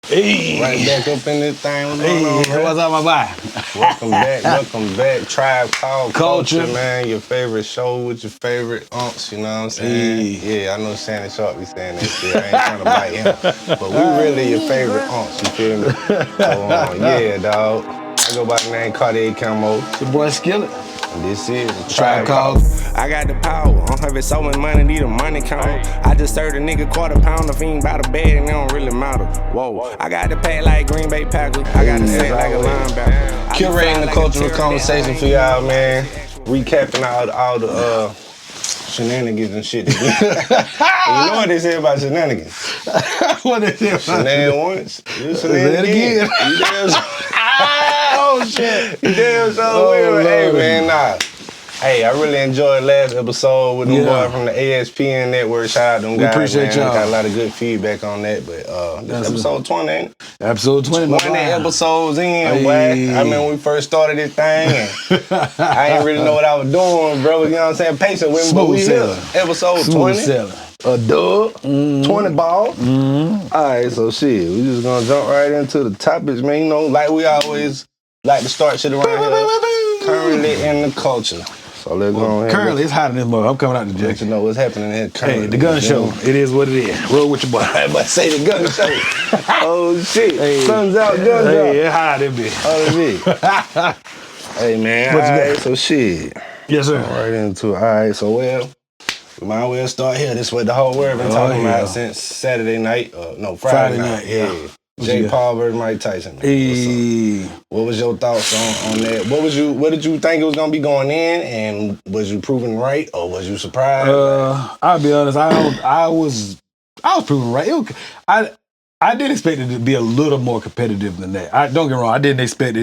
Hey. Right back up in this thing. What's going on, man? What's up, my boy? Welcome back. Tribe Called Culture. man. Your favorite show with your favorite aunts, you know what I'm saying? Hey. Yeah, I know Shannon Sharp be saying that shit. I ain't trying to bite him. But we really your favorite aunts, you feel me? So, yeah, dog. I go by the name Cartier Camo. Your boy Skillet. This is Tribe Called. I got the power. I'm having so much money, need a money count. I just served a nigga $quarter-pound if he ain't by the bed and it don't really matter. Whoa. I got the pack like Green Bay Packers. I got the set like a linebacker. Curating the cultural conversation for y'all, man. Recapping all the shenanigans and shit. You know what they say about shenanigans? What they say about Shenanigans once, you shenanigans again. You damn Oh, shit. You damn sure will. Hey, man, nah. Hey, I really enjoyed last episode with them boys from the ASPN network. Shout out to them guys, appreciate man. y'all. Got a lot of good feedback on that, but this episode 20, ain't it? Episode 20, my 20 boy. episodes in, Hey. boy. I remember when we first started this thing, and I ain't really know what I was doing, bro. You know what I'm saying? Patient with me, but we here. Episode 20. A dub, 20 ball. All right, so shit, we just gonna jump right into the topics, man. You know, like we always like to start shit around here. Currently in the culture. So let's go ahead. Currently, it's hot in this mother. I'm coming out the Let jet. you know what's happening here currently. Hey, the gun show. It is what it is. Roll with your boy. I about to say the gun show. Oh shit. Hey. Sun's out, guns out. Hey, it's hot in bitch. Oh shit. Hey man, What you got? alright, so shit. Yes, sir. Right into it. Alright, so well, we might as well start here. This is what the whole world been talking about since Saturday night. Friday night. yeah. Jake Paul versus Mike Tyson. Man. Hey. What was your thoughts on that? What did you think it was gonna be going in, and was you proven right or was you surprised? I'll be honest. I was proven right. I did expect it to be a little more competitive than that. Don't get me wrong. I didn't expect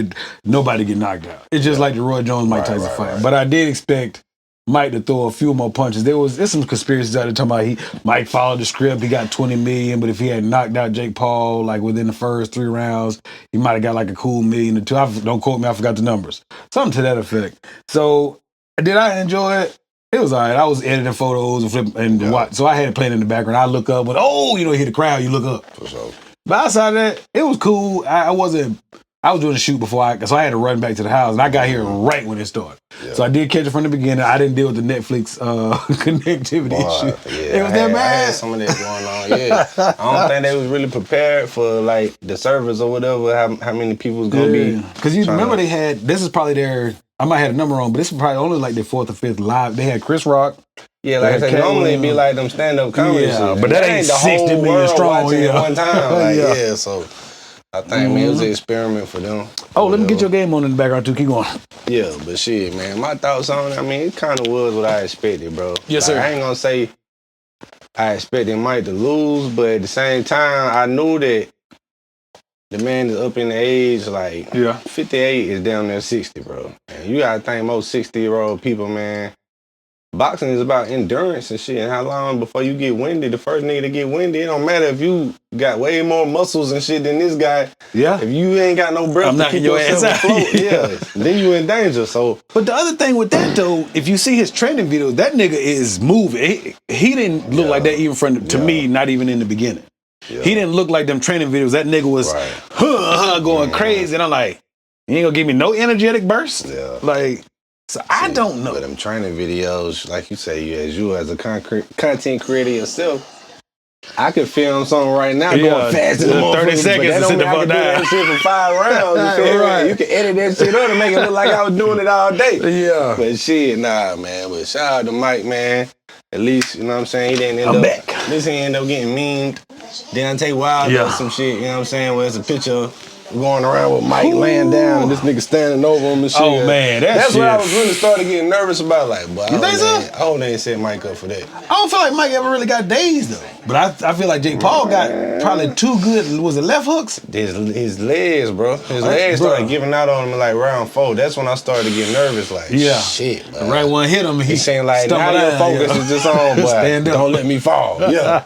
nobody to get knocked out. It's just like the Roy Jones Mike Tyson fight. But I did expect Mike to throw a few more punches. There's some conspiracies out there talking about Mike followed the script. He got $20 million, but if he had knocked out Jake Paul like within the first 3 rounds, he might have got like a cool $1 million or $2 million. Don't quote me. I forgot the numbers. Something to that effect. So did I enjoy it? It was all right. I was editing photos and flipping watch, so I had it playing in the background. I look up, but you hear the crowd, you look up. For sure. But outside of that, it was cool. I was doing a shoot before so I had to run back to the house, and I got here right when it started. Yeah. So I did catch it from the beginning. I didn't deal with the Netflix connectivity issue. Yeah, it was that bad. I had some of that going on. Yeah, I don't think they was really prepared for like the servers or whatever. How many people was gonna be? Because you remember they had this is probably their. I might have a number on, but this is probably only like their 4th or 5th live. They had Chris Rock. Yeah, like I said, normally it'd be like them stand-up comedy shit. But that ain't the 60 whole million world strong. watching at one time. Like, Yeah. So I think, man, it was an experiment for them. Oh, let me get your game on in the background too. Keep going. Yeah, but shit, man, my thoughts on it, I mean, it kind of was what I expected, bro. Yes, like, sir. I ain't gonna say I expected Mike to lose, but at the same time, I knew that the man is up in the age, like 58 is down there 60, bro. And you gotta think most 60-year-old people, man, boxing is about endurance and shit, and how long before you get winded. The first nigga to get winded, it don't matter if you got way more muscles and shit than this guy. Yeah. If you ain't got no breath to keep yourself afloat, then you in danger. So, but the other thing with that though, if you see his training videos, that nigga is moving. He didn't look like that even to me, not even in the beginning. Yeah. He didn't look like them training videos. That nigga was going crazy, and I'm like, you ain't gonna give me no energetic burst. Yeah. Like. So I don't know. But them training videos, like you say, as a content creator yourself, I could film something right now going fast in the 30 seconds. But that don't mean I can do that shit for 5 rounds. You feel right? You can edit that shit up and make it look like I was doing it all day. Yeah. But shit, nah, man. But shout out to Mike, man. At least, you know what I'm saying? He didn't end up. Back. At least he ended up getting memed. Deontay Wilder or some shit, you know what I'm saying? Where it's a picture going around with Mike laying down and this nigga standing over him and shit. Oh man, that's what I was really starting getting nervous about. Like, but you think so? I hope they ain't set Mike up for that. I don't feel like Mike ever really got dazed though. But I feel like Jake Paul got probably 2 good. Was it left hooks? His legs, bro. His legs started giving out on him in like round 4. That's when I started to get nervous. Like, shit. The right one hit him. He saying like, now your focus is just on, but don't let me fall. Yeah.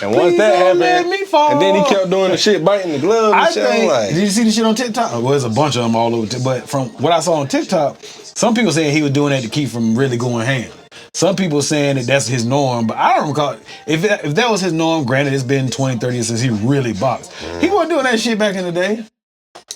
And once that happened, let me fall. And then he kept doing the shit, biting the glove and shit. I'm like, did you see the shit on TikTok? Well, there's a bunch of them all over. But from what I saw on TikTok, some people saying he was doing that to keep from really going ham. some people saying that that's his norm, but I don't recall if that was his norm. Granted, it's been 20, 30 years since he really boxed. He wasn't doing that shit back in the day.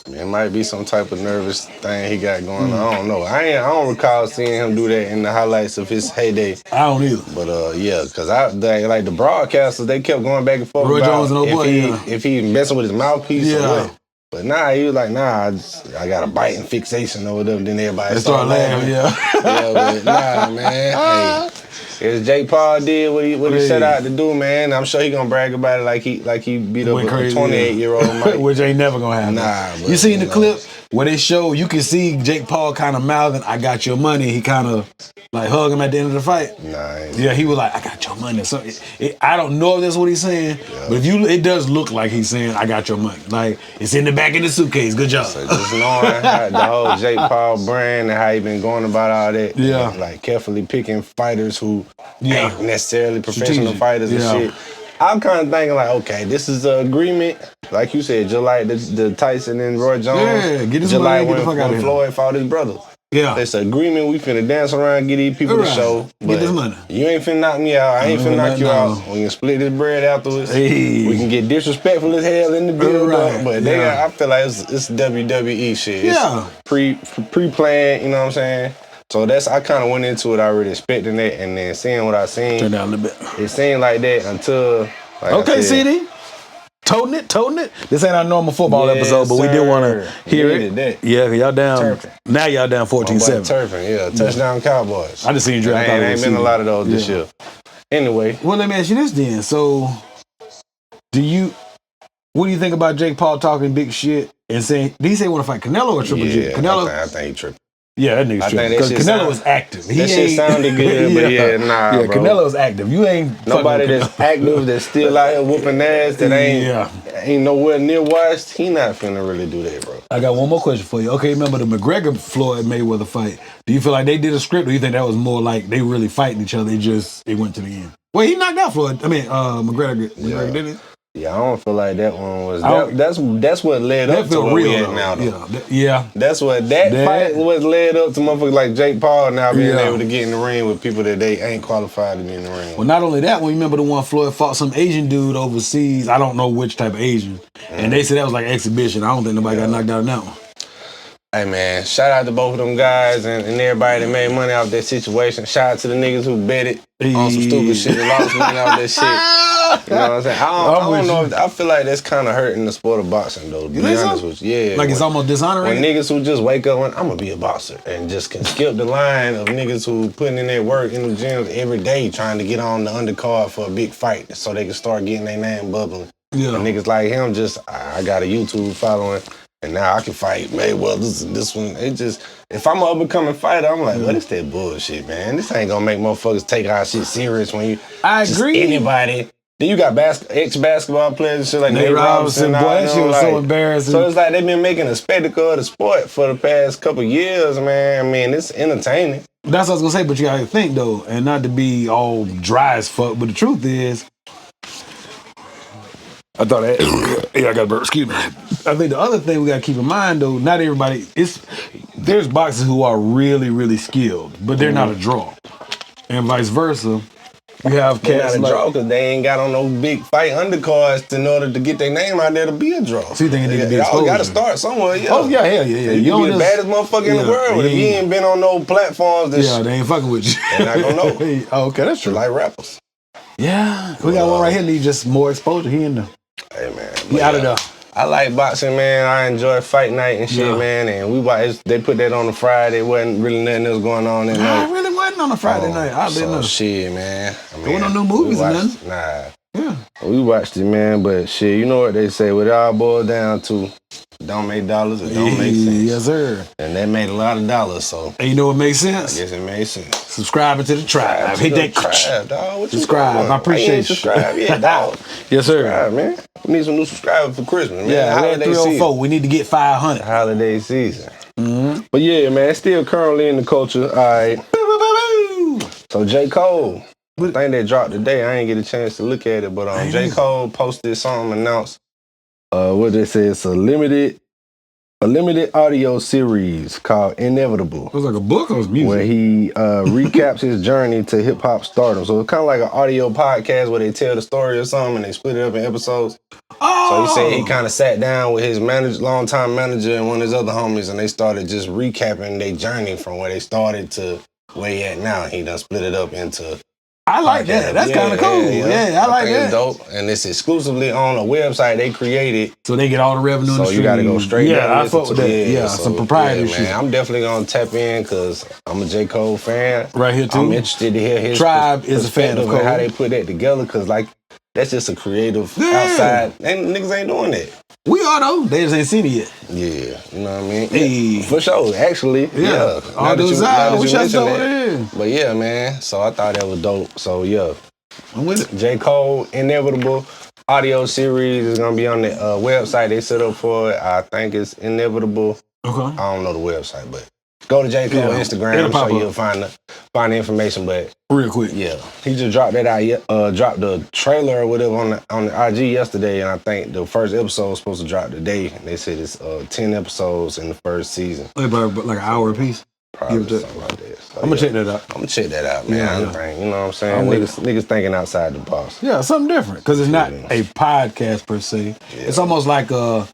It might be some type of nervous thing he got going on. I don't know. I don't recall seeing him do that in the highlights of his heyday. I don't either. But yeah, because like the broadcasters, they kept going back and forth Roy about Jones and if he messing with his mouthpiece or what. But he was like, I got a biting fixation over them. Then everybody started laughing. But man. Hey, if Jake Paul did what he set out to do, man, I'm sure he gonna brag about it like he beat up a 28-year-old Mike. Which ain't never gonna happen. You seen the clip where they show, you can see Jake Paul kind of mouthing, "I got your money." He kind of like hug him at the end of the fight. Yeah, he was like, "I got your money." So I don't know if that's what he's saying, but it does look like he's saying, "I got your money." Like it's in the back of the suitcase. Good job. So just knowing the whole Jake Paul brand and how he been going about all that, like carefully picking fighters who ain't necessarily professional fighters and shit. I'm kind of thinking like, okay, this is an agreement, like you said, just like the Tyson and Roy Jones. Yeah, get this just money, like get the fuck out of here. Floyd fought his brother. Yeah, it's an agreement. We finna dance around, get these people the show. Get this money. You ain't finna knock me out. I ain't finna knock you out. We can split this bread afterwards. Hey. We can get disrespectful as hell in the build up. But I feel like it's WWE shit. It's pre-planned. You know what I'm saying? So I kind of went into it already expecting that, and then seeing what I seen. Turn down a little bit. It seemed like that until. Like okay, CD. Toting it. This ain't our normal football episode, but we did want to hear it. That. Yeah, y'all down. Turfing. Now y'all down 14-7. Turfing, touchdown Cowboys. I just seen you draft. Ain't been a lot of those this year. Anyway. Well, let me ask you this then. So, what do you think about Jake Paul talking big shit and saying, did he say he want to fight Canelo or Triple G? Canelo? I think he tripping. Yeah, that nigga's tripping. Because Canelo is active. That shit sounded good, but bro. Canelo's active. You ain't nobody that's active that's still out here whooping ass that ain't nowhere near washed. He not finna really do that, bro. I got one more question for you. Okay, remember the McGregor Floyd Mayweather fight? Do you feel like they did a script, or you think that was more like they really fighting each other? It went to the end. Well, he knocked out Floyd. I mean, McGregor did it. Yeah, I don't feel like that one was. That's what led up to where we at now, though. Yeah. That's what that fight was led up to. Motherfuckers like Jake Paul now being able to get in the ring with people that they ain't qualified to be in the ring. Well, not only that, when you remember the one Floyd fought some Asian dude overseas. I don't know which type of Asian, and they said that was like exhibition. I don't think nobody got knocked out in that one. Hey man, shout out to both of them guys and everybody that made money off that situation. Shout out to the niggas who bet it on some stupid shit and lost money off that shit. You know what I'm saying? I don't know. I feel like that's kind of hurting the sport of boxing, though. To be honest with you, yeah. Like it's almost dishonoring. When niggas who just wake up and I'm gonna be a boxer and just can skip the line of niggas who putting in their work in the gyms every day trying to get on the undercard for a big fight so they can start getting their name bubbling. Yeah. And niggas like him I got a YouTube following. And now I can fight Mayweather. This one, it just, if I'm an up-and-coming fighter, I'm like, what is that bullshit, man? This ain't gonna make motherfuckers take our shit serious when you. I agree. Anybody. Then you got ex-basketball players and shit like Nate Robinson. Boy, that shit was so embarrassing. So it's like they've been making a spectacle of the sport for the past couple years, man. I mean, it's entertaining. That's what I was gonna say, but you gotta think though, and not to be all dry as fuck, but the truth is, I thought that, I got a burp, excuse me. I think the other thing we gotta keep in mind though, not everybody, there's boxers who are really, really skilled, but they're not a draw. And vice versa. You have cats not a draw because they ain't got on no big fight undercards in order to get their name out there to be a draw. So you think it need to be exposure? You got to start somewhere, yeah. Oh, yeah, hell yeah. You can be the baddest motherfucker in the world, but if you ain't been on no platforms, they ain't fucking with you. They're not gonna know. Oh, okay, that's true. Like rappers. Yeah, we got one right here need just more exposure. He in there. Hey, man. He out of there. I like boxing, man. I enjoy fight night and shit, man. And they put that on a Friday. Wasn't really nothing else going on that night. I really wasn't on a Friday night. I didn't know. Shit, man. There wasn't no new movies or nothing. Nah. Yeah. We watched it, man. But shit, you know what they say. What it all boils down to, don't make dollars, it don't make sense. Yes, sir. And that made a lot of dollars, so. And you know what makes sense? I guess it made sense. Subscribing to the tribe. Hit that tribe, dog. Subscribe. I appreciate you. Subscribe, yeah, dog. Yes, sir. Subscribe, man. We need some new subscribers for Christmas, man. Yeah, we're at 304. We need to get 500. Holiday season. Mm-hmm. But yeah, man, it's still currently in the culture. All right. So J. Cole, the thing that dropped today, I ain't get a chance to look at it, but J. Cole posted something, announced what they say, it's a limited a limited audio series called Inevitable. It was like a book or was music? Where he recaps his journey to hip hop stardom. So it's kind of like an audio podcast where they tell the story or something and they split it up in episodes. Oh. So he said he kind of sat down with his longtime manager and one of his other homies, and they started just recapping their journey from where they started to where he at now. He done split it up into. I like that. That's kind of cool. Yeah, I like that. It's dope, and it's exclusively on a website they created, so they get all the revenue. So you got to go straight. Yeah, I fuck with that. Yeah, so, some proprietary shit. Man, I'm definitely gonna tap in because I'm a J. Cole fan. Right here too. I'm interested to hear his Tribe is a fan of Cole. How they put that together, because like that's just a creative outside. And niggas ain't doing that. We are though. They just ain't seen it yet. Yeah, you know what I mean? Hey. For sure, actually. Yeah. All those out. We shot that. But yeah, man. So I thought that was dope. So yeah. I'm with it. J. Cole, Inevitable audio series is gonna be on the website they set up for it. I think it's Inevitable. Okay. I don't know the website, but go to J. Cole Instagram so you'll find the information. But real quick, yeah, he just dropped that out. Dropped the trailer or whatever on the IG yesterday, and I think the first episode was supposed to drop today. And they said it's 10 episodes in the first season. Like an hour apiece. Probably something like that. So, I'm gonna check that out. I'm gonna check that out, man. You know what I'm saying? Niggas thinking outside the box. Yeah, something different because it's not a podcast per se. Yeah. It's almost like a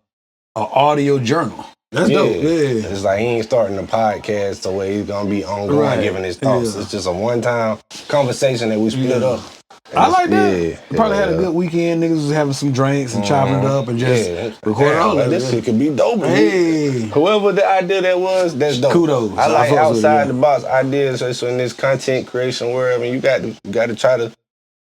audio journal. That's dope. Yeah, it's like he ain't starting a podcast so where he's gonna be ongoing giving his thoughts. It's just a one-time conversation that we split up. I like that. Probably had a good weekend. Niggas was having some drinks and chopping it up and just recording all of this shit could be dope. Hey. Whoever the idea that was, that's dope. Kudos. I like outside the box ideas. So in this content creation world, I mean, you got to try to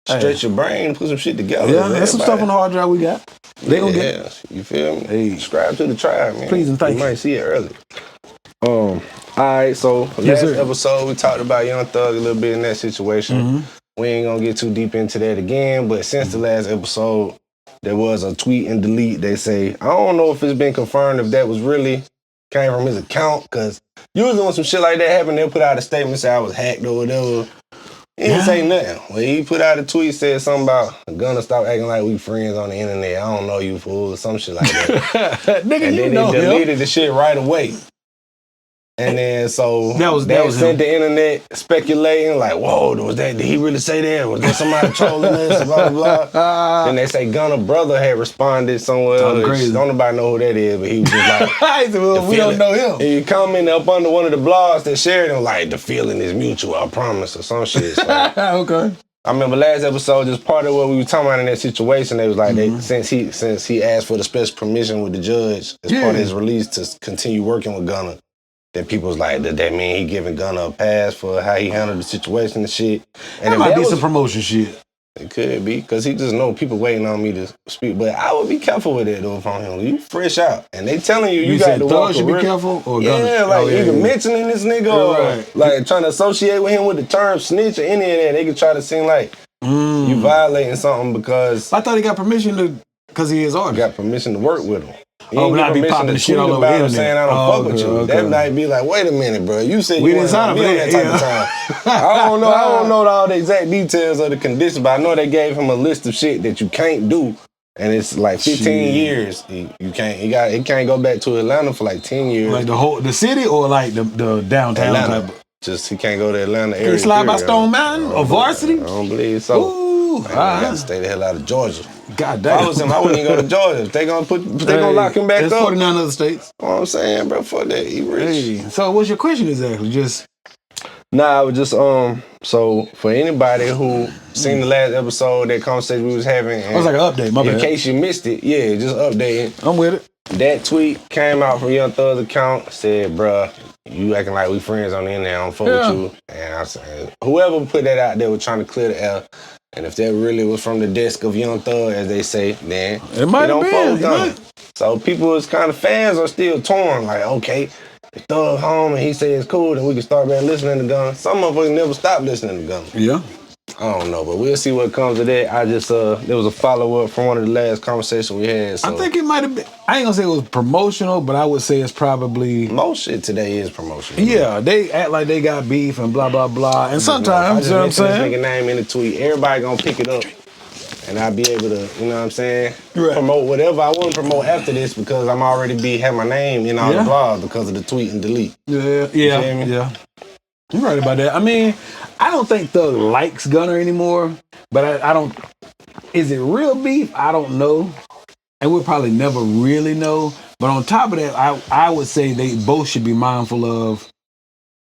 stretch your brain, put some shit together. Yeah, there's some stuff on the hard drive we got. They gonna get it. You feel me? Hey. Subscribe to the tribe, man. Please and thank you. You might see it early. All right, so last episode we talked about Young Thug a little bit in that situation. Mm-hmm. We ain't gonna get too deep into that again, but since the last episode, there was a tweet and delete. They say, I don't know if it's been confirmed if that was really came from his account, because usually when some shit like that happen, they'll put out a statement say I was hacked or whatever. He didn't say nothing. Well, he put out a tweet, said something about gonna stop acting like we friends on the internet. I don't know you, fool, or some shit like that. Nigga, and then they deleted the shit right away. And then so that was sent the internet speculating like, whoa, did he really say that? Was there somebody trolling us? Blah, blah, blah. Then they say Gunna brother had responded somewhere. Don't nobody know who that is, but he was just like, well, we don't know him. And he commented up under one of the blogs that shared him like, the feeling is mutual, I promise, or some shit. So, okay. I remember last episode, just part of what we were talking about in that situation, they was like, since he asked for the special permission with the judge as part of his release to continue working with Gunna, then people was like, did that mean he giving Gunna a pass for how he handled the situation and shit? And that might be some promotion shit. It could be, because he just know people waiting on me to speak. But I would be careful with that, though, if I'm him. You fresh out. And they telling you got to walk should be careful? Or yeah, either mentioning this nigga or like trying to associate with him with the term snitch or any of that. They could try to seem like you violating something because... I thought he got permission to... Because he is artist. Got permission to work with him. He but not be popping the shit all over the internet. Saying I don't fuck with you. Okay. That might be like, wait a minute, bro. You said we you didn't sign up for that type of time. I don't know all the exact details of the conditions, but I know they gave him a list of shit that you can't do, and it's like 15 years. You can't. It can't go back to Atlanta for like 10 years. Like the city or like the downtown Atlanta. Just he can't go to Atlanta area. Can he slide by Stone Mountain or Varsity? I don't believe so. Ooh, I got to stay the hell out of Georgia. God damn. If I was him, I wouldn't even go to Georgia. If they gonna lock him back up. There's 49 other states. You know what I'm saying, bro? Fuck that. He rich. Hey, so what's your question exactly? I was just so for anybody who seen the last episode, that conversation we was having, it was like an update, my bad. In case you missed it, just updating. I'm with it. That tweet came out from Young Thug's account, said, bruh, you acting like we friends on the internet, I don't fuck with you. And I said, whoever put that out there was trying to clear the air. And if that really was from the desk of Young Thug, as they say, then it might have been. So people fans are still torn. Like, okay, the Thug home and he says it's cool, then we can start back listening to Gunna. Some motherfuckers never stop listening to Gunna. Yeah. I don't know, but we'll see what comes of that. I just, there was a follow-up from one of the last conversations we had. So. I think it might have been, I ain't gonna say it was promotional, but I would say it's probably... Most shit today is promotional. Yeah, they act like they got beef and blah, blah, blah. And sometimes, you know what I'm saying? This nigga name in the tweet, everybody gonna pick it up and I'll be able to, you know what I'm saying, promote whatever I want to promote after this because I'm already have my name in all the blogs because of the tweet and delete. Yeah. You're right about that. I mean, I don't think Thug likes Gunna anymore, but I don't. Is it real beef? I don't know, and we'll probably never really know. But on top of that, I would say they both should be mindful of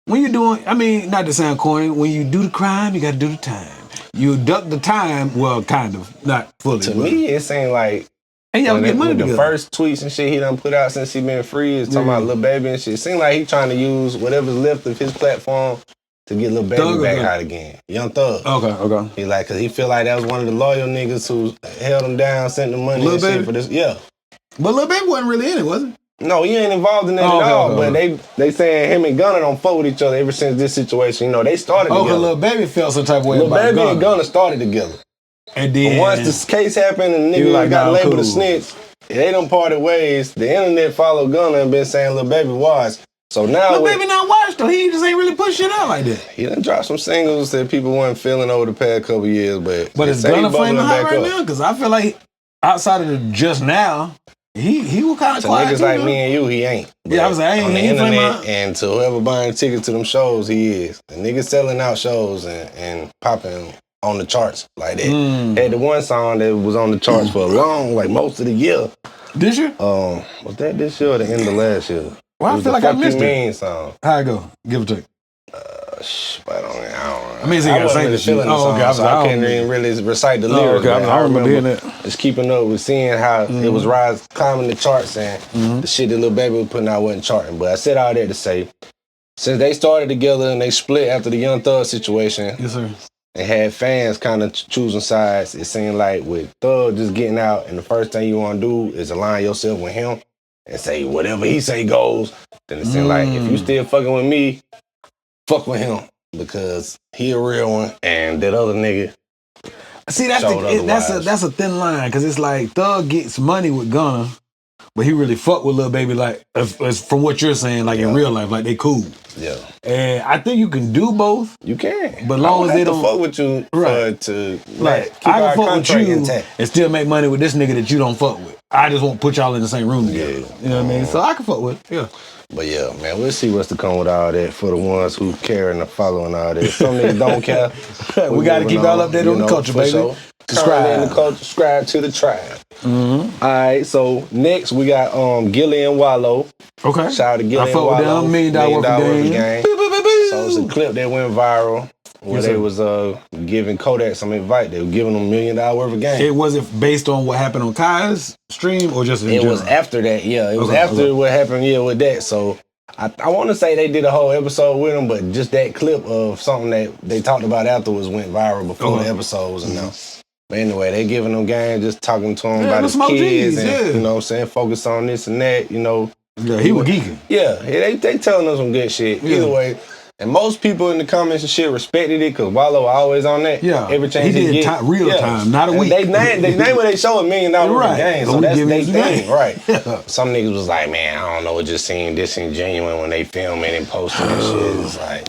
when you're doing. I mean, not to sound corny, when you do the crime, you got to do the time. You duck the time, well, kind of, not fully. To me, it seemed like the first tweets and shit he done put out since he been free is talking about Lil Baby and shit. It seemed like he trying to use whatever's left of his platform to get Lil Baby back out again. Young Thug. Okay. He like, cause he feel like that was one of the loyal niggas who held him down, sent the money and shit for this. Yeah. But Lil Baby wasn't really in it, was he? No, he ain't involved in that at all. But they saying him and Gunna don't fuck with each other ever since this situation. You know, they started together. Cause Lil Baby felt some type of way Lil about Baby Gunna. and Gunna started together. And then but once this case happened and the nigga got labeled a snitch, they done parted ways. The internet followed Gunna and been saying Lil Baby was. So now Lil Baby not washed though. He just ain't really put shit out like that. He done dropped some singles that people weren't feeling over the past couple years, but it's Gunna flaming hot right now because I feel like outside of the just now. He was kind of quiet. Niggas like me and you, he ain't. But I was like, on the internet and to whoever buying tickets to them shows, he is. The niggas selling out shows and popping on the charts like that. Had the one song that was on the charts for a long, like most of the year. This year? Was that this year or the end of last year? Well, I feel like I missed it. Song. How it go? Give it to you. I don't know. I mean, so you got to say this shit. I couldn't even really recite the lyrics. I remember hearing that. Just keeping up with seeing how it was climbing the charts and the shit that Lil Baby was putting out wasn't charting. But I said all that to say, since they started together and they split after the Young Thug situation, yes, sir, and had fans kind of choosing sides, it seemed like with Thug just getting out and the first thing you want to do is align yourself with him and say whatever he say goes, then it seemed like if you still fucking with me, fuck with him because he a real one and that other nigga. See, that's a thin line because it's like Thug gets money with Gunna, but he really fuck with Lil Baby like from what you're saying, like in real life, like they cool. Yeah, and I think you can do both. You can, but long as they don't fuck with you, to keep I can fuck with you intact and still make money with this nigga that you don't fuck with. I just won't put y'all in the same room together. You know what I mean? So I can fuck with it. Yeah. But yeah, man, we'll see what's to come with all that for the ones who care and are following all that. Some niggas don't care. We got to keep y'all updated on the culture, baby. Sure. Subscribe to the tribe. All right, so next we got Gillie and Wallow. Okay. Shout out to Gillie and Wallow. $1 million worth of game. So it's a clip that went viral where they was giving Kodak some advice. They were giving them $1 million worth of game. It wasn't based on what happened on Kai's stream or just in general? It was after that, yeah. It was after what happened, with that. So I want to say they did a whole episode with them, but just that clip of something that they talked about afterwards went viral before the episode was announced. But anyway, they giving them game, just talking to them about his kids and, you know what I'm saying, focus on this and that, you know. Yeah, he was geeking. Yeah, they telling us some good shit. Yeah. Either way. And most people in the comments and shit respected it because Wallow always on that. Yeah, every change he did real time, not a week. They name what they show $1 million worth of game, so that's their thing, right? Yeah. Some niggas was like, man, I don't know, it just seemed disingenuous when they filming and posting and shit. It's like,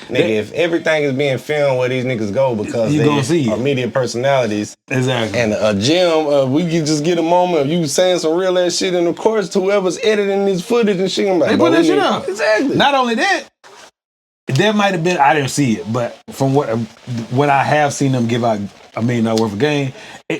nigga, if everything is being filmed where these niggas go because they are media personalities, exactly, and a gym, we can just get a moment of you saying some real ass shit, and of course, whoever's editing this footage and shit, I'm like, they put that shit out. Exactly. Not only that. There might have been, I didn't see it, but from what I have seen them give out $1 million worth of game,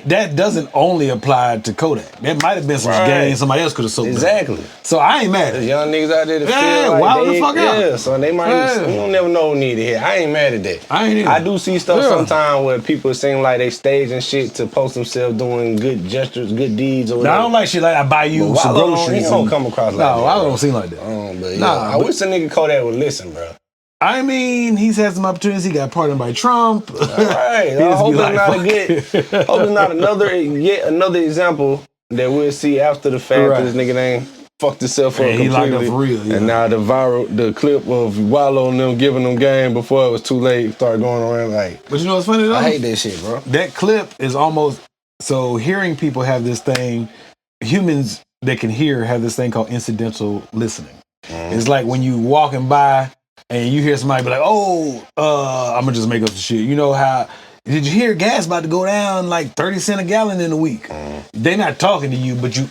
that doesn't only apply to Kodak. That might have been some game somebody else could have sold. Exactly. So I ain't mad at it. Young niggas out there that feel like wild the fuck out. Yeah, so they might, you don't never know who need to hear. I ain't mad at that. I ain't either. I do see stuff sometimes where people seem like they staging shit to post themselves doing good gestures, good deeds or whatever. I don't like shit like I buy you some groceries. He don't come across like that. No, I don't seem like that. I wish a nigga Kodak would listen, bro. I mean, he's had some opportunities. He got pardoned by Trump. All right. I hope it's not yet another example that we'll see after the fact that this nigga ain't fucked himself up completely. He locked up for real. Yeah. And now the clip of Wallow and them giving them game before it was too late started going around like. But you know what's funny though? I hate that shit, bro. That clip is almost so hearing people have this thing. Humans that can hear have this thing called incidental listening. It's like when you walking by. And you hear somebody be like, I'm going to just make up some shit. You know how did you hear gas about to go down like 30 cents a gallon in a week? They're not talking to you, but you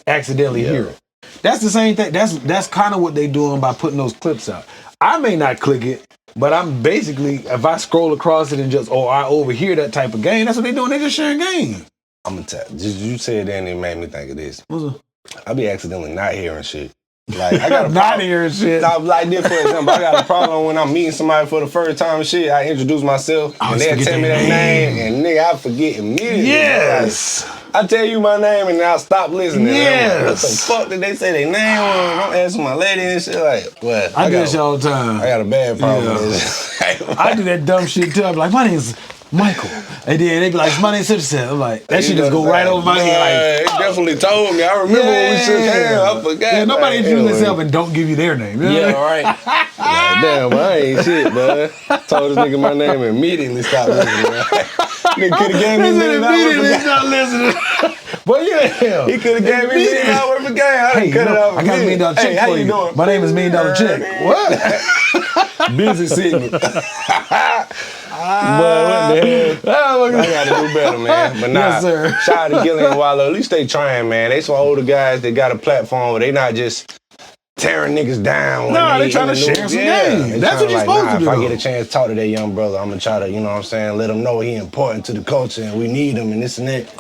accidentally hear it. That's the same thing. That's kind of what they're doing by putting those clips out. I may not click it, but I'm basically, if I scroll across it and I overhear that type of game, that's what they're doing. They're just sharing game. I'm gonna tell you said that and it made me think of this. What's up? I be accidentally not hearing shit. Like I got not hearing shit. Like this, for example, I got a problem when I'm meeting somebody for the first time and shit. I introduce myself and they tell me their name and nigga, I forget immediately. Yes. Like, I tell you my name and I'll stop listening. Yes. Like, what the fuck did they say their name was? I'm asking my lady and shit. Like, what? I do that shit all the time. I got a bad problem with this. I do that dumb shit too. I'm like, my name's Michael. And then they be like, my name's such and such. I'm like, that shit just go right over my head. Like, it definitely told me. I remember when we shook hands. I forgot. Yeah, nobody introduce themselves and don't give you their name. You know yeah, right. Like, damn, I ain't shit, man. Told this nigga my name and immediately stopped listening. Nigga could have gave me immediately stopped listening. But yeah, he could have gave me $1 million worth of game. I cut it off. I got $1 million check for you. Doing? My name is $1 million check. What? Busy signal. But what the hell? I gotta do better, man. But nah, yes, sir. Shout out to Gillian and Wallow. At least they trying, man. They some older guys that got a platform where they not just tearing niggas down. No, they trying to share some game. That's what you're supposed to do. If I get a chance to talk to that young brother, I'm gonna try to, you know what I'm saying, let him know he important to the culture and we need him and this and that.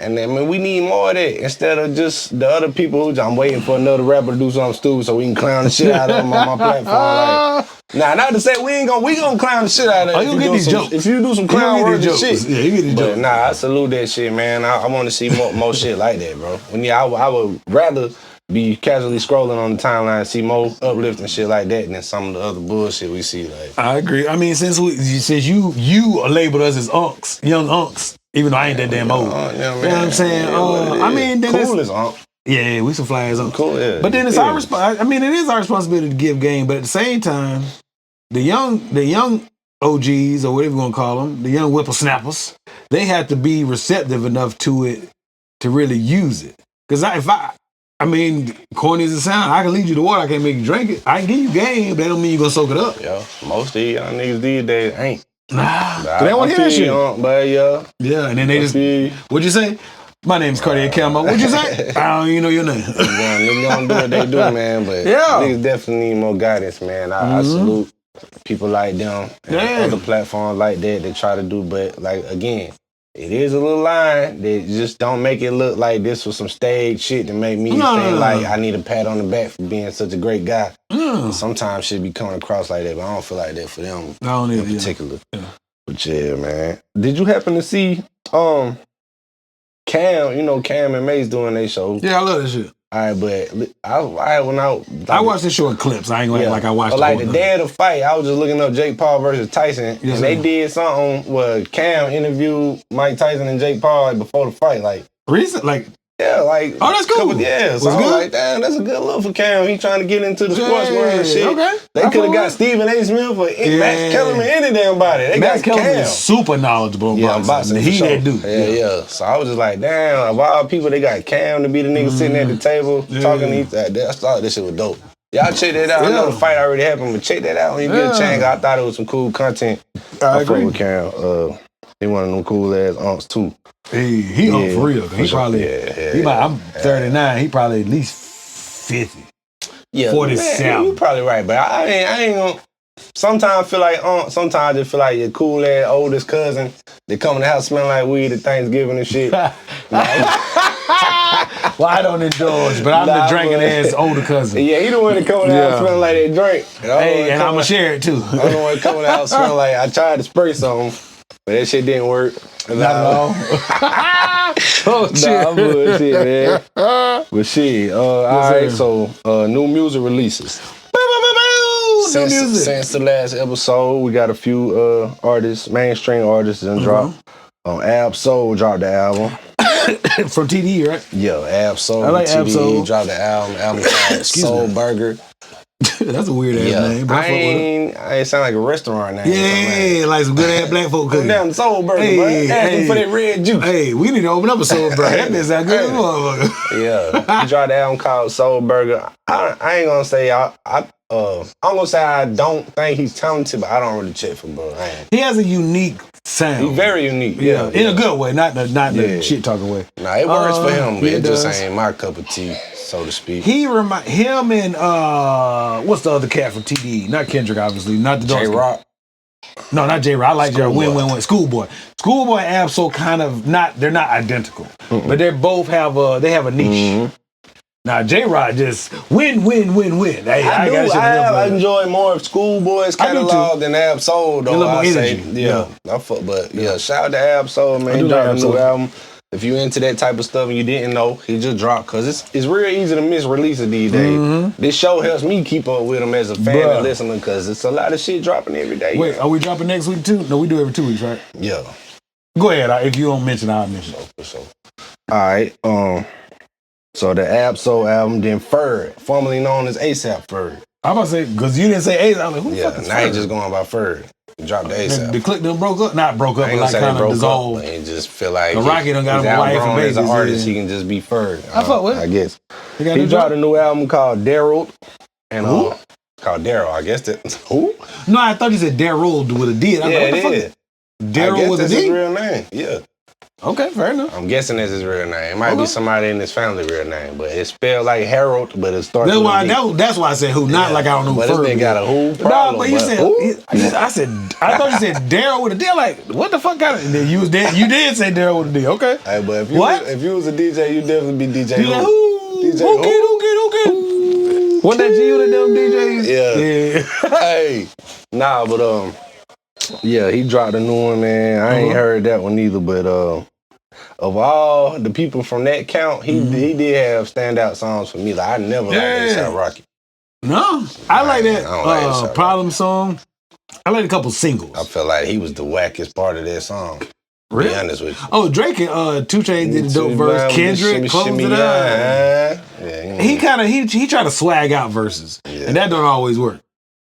And then, I mean, we need more of that instead of just the other people who I'm waiting for another rapper to do something stupid so we can clown the shit out of them on my platform. Like, not to say we gonna clown the shit out of you get these jokes. If you do some clown worthy shit. Yeah, you get these jokes. Nah, I salute that shit, man. I want to see more shit like that, bro. I would rather be casually scrolling on the timeline and see more uplifting shit like that than some of the other bullshit we see. Like, I agree. I mean, since you labeled us as unks, young unks, even though I ain't that damn old. You know what I'm saying? I mean, then cool as unk. Yeah, we some fly as unks. Cool, yeah. But then it's our I mean, it is our responsibility to give game. But at the same time, the young OGs or whatever you want to call them, the young whippersnappers, they have to be receptive enough to it to really use it. Because I mean, corny as it sounds, I can lead you to water, I can't make you drink it. I can give you game, but that don't mean you're going to soak it up. Yeah, most of these young niggas these days ain't. Nah, they don't want to hear that shit. But yeah, and then they just, what'd you say? My name's Cartier Camo. What'd you say? I don't even know your name. Niggas don't do what they do, man, but niggas definitely need more guidance, man. I salute people like them and other platforms like that they try to do, but like, again, it is a little line that just don't make it look like this was some stage shit to make me think like I need a pat on the back for being such a great guy. Sometimes shit be coming across like that, but I don't feel like that for them in particular. Yeah. But yeah, man. Did you happen to see Cam? You know Cam and Mace doing their show. Yeah, I love that shit. All right, but I watched this show in clips. I ain't gonna act like I watched it. Like the day of the fight, I was just looking up Jake Paul versus Tyson, and they did something where Cam interviewed Mike Tyson and Jake Paul like, before the fight. Like recent, like like that's cool. So I was like, damn, that's a good look for Cam. He trying to get into the sports world and shit. Okay. They could have got Stephen A. Smith or Max Kellerman, any damn body. They Max got Kellerman is super knowledgeable in boxing. He that dude. Yeah. So I was just like, damn, of all people, they got Cam to be the nigga sitting at the table talking to each other. I thought this shit was dope. Y'all check that out. I know the fight already happened, but check that out when you get a chance. I thought it was some cool content. I agree with Cam. He one of them cool ass unks too. He on for real. He probably I'm 39. He probably at least 50. Yeah, 47. You probably right, but I ain't gonna. Sometimes I feel like sometimes I feel like your cool ass oldest cousin that come in the house smelling like weed at Thanksgiving and shit. Well, I don't indulge, but I'm the drinking ass older cousin. Yeah, he the one that come in the house smelling like they drink. And I'm gonna share it too. I'm the one that come in the house smelling like I tried to spray something, but that shit didn't work. Not at all. I'm bullshit, man. But shit, all right, so new music releases. Since the last episode, we got a few artists, mainstream artists, and dropped. Ab Soul dropped the album. From TDE, right? Yeah, Ab Soul. I like TDE Ab Soul. Dropped the album called Soul Burger. That's a weird ass name. I ain't sound like a restaurant name. Yeah, like some good ass black folk cooking. Damn, Soul Burger, bro. Asking for that red juice. Hey, we need to open up a Soul Burger. That bitch sound good, motherfucker. Yeah, he dropped the album called Soul Burger. I ain't gonna say I'm gonna say I don't think he's talented, but I don't really check for bro. He has a unique sound. He's very unique. Yeah, in a good way, not in the shit talking way. Nah, it works for him, but it just does. ain't my cup of tea, so to speak. Him and what's the other cat from TDE? Not Kendrick, obviously. Not the J Rock. No, not J Rock. I like J Rock. Schoolboy. Schoolboy. Schoolboy and Absol kind of they're not identical, but they both have a niche. Now J Rock just win. Hey, I enjoy more of Schoolboy's catalog than Ab-Soul, though. I say, shout out to Ab-Soul, man. He dropped a new album. If you into that type of stuff and you didn't know, he just dropped, because it's real easy to miss releases these days. This show helps me keep up with him as a fan and listener, because it's a lot of shit dropping every day. Wait, are we dropping next week too? No, we do every 2 weeks, right? Yeah. Go ahead. If you don't mention, I'll mention. For sure. All right. So the Ab-Soul album, then Ferg, formerly known as ASAP Ferg. I'm about to say, because you didn't say ASAP. I'm like, who the fuck is now Ferg? he just going by Ferg. He dropped the ASAP. The clique done broke up? Not broke up, but like kind of dissolved. He just feel like Rocky done got him a wife and babies. As an artist, he can just be Ferg. I fuck with it. I guess. He dropped a new album called Daryl. And called Daryl, I guess that. Who? No, I thought you said Daryl with a D. It is. Daryl with a D? That's his real name. Yeah. Okay, fair enough. I'm guessing that's his real name. It might be somebody in his family real name, but it's spelled like Harold, but it starts with a D. That's why I said who, not like I don't know who. But this nigga got a who problem. No, but you said who? I thought you said Daryl with a D. Like, what the fuck kind of? And then you did say Daryl with a D. Okay. Hey, but if you was a DJ, you'd definitely be DJ Who. DJ Okay. What that G with them DJs? Yeah. Hey. Nah, but he dropped a new one, man. I ain't heard that one either, but of all the people from that count, he did have standout songs for me. Like, I never liked A$AP Rocky. No, I like that like Problem song. I like a couple singles. I feel like he was the wackest part of that song. Really? To be honest with you. Oh, Drake and 2 Chainz did a dope verse. Kendrick closed it up. He tried to swag out verses, and that don't always work.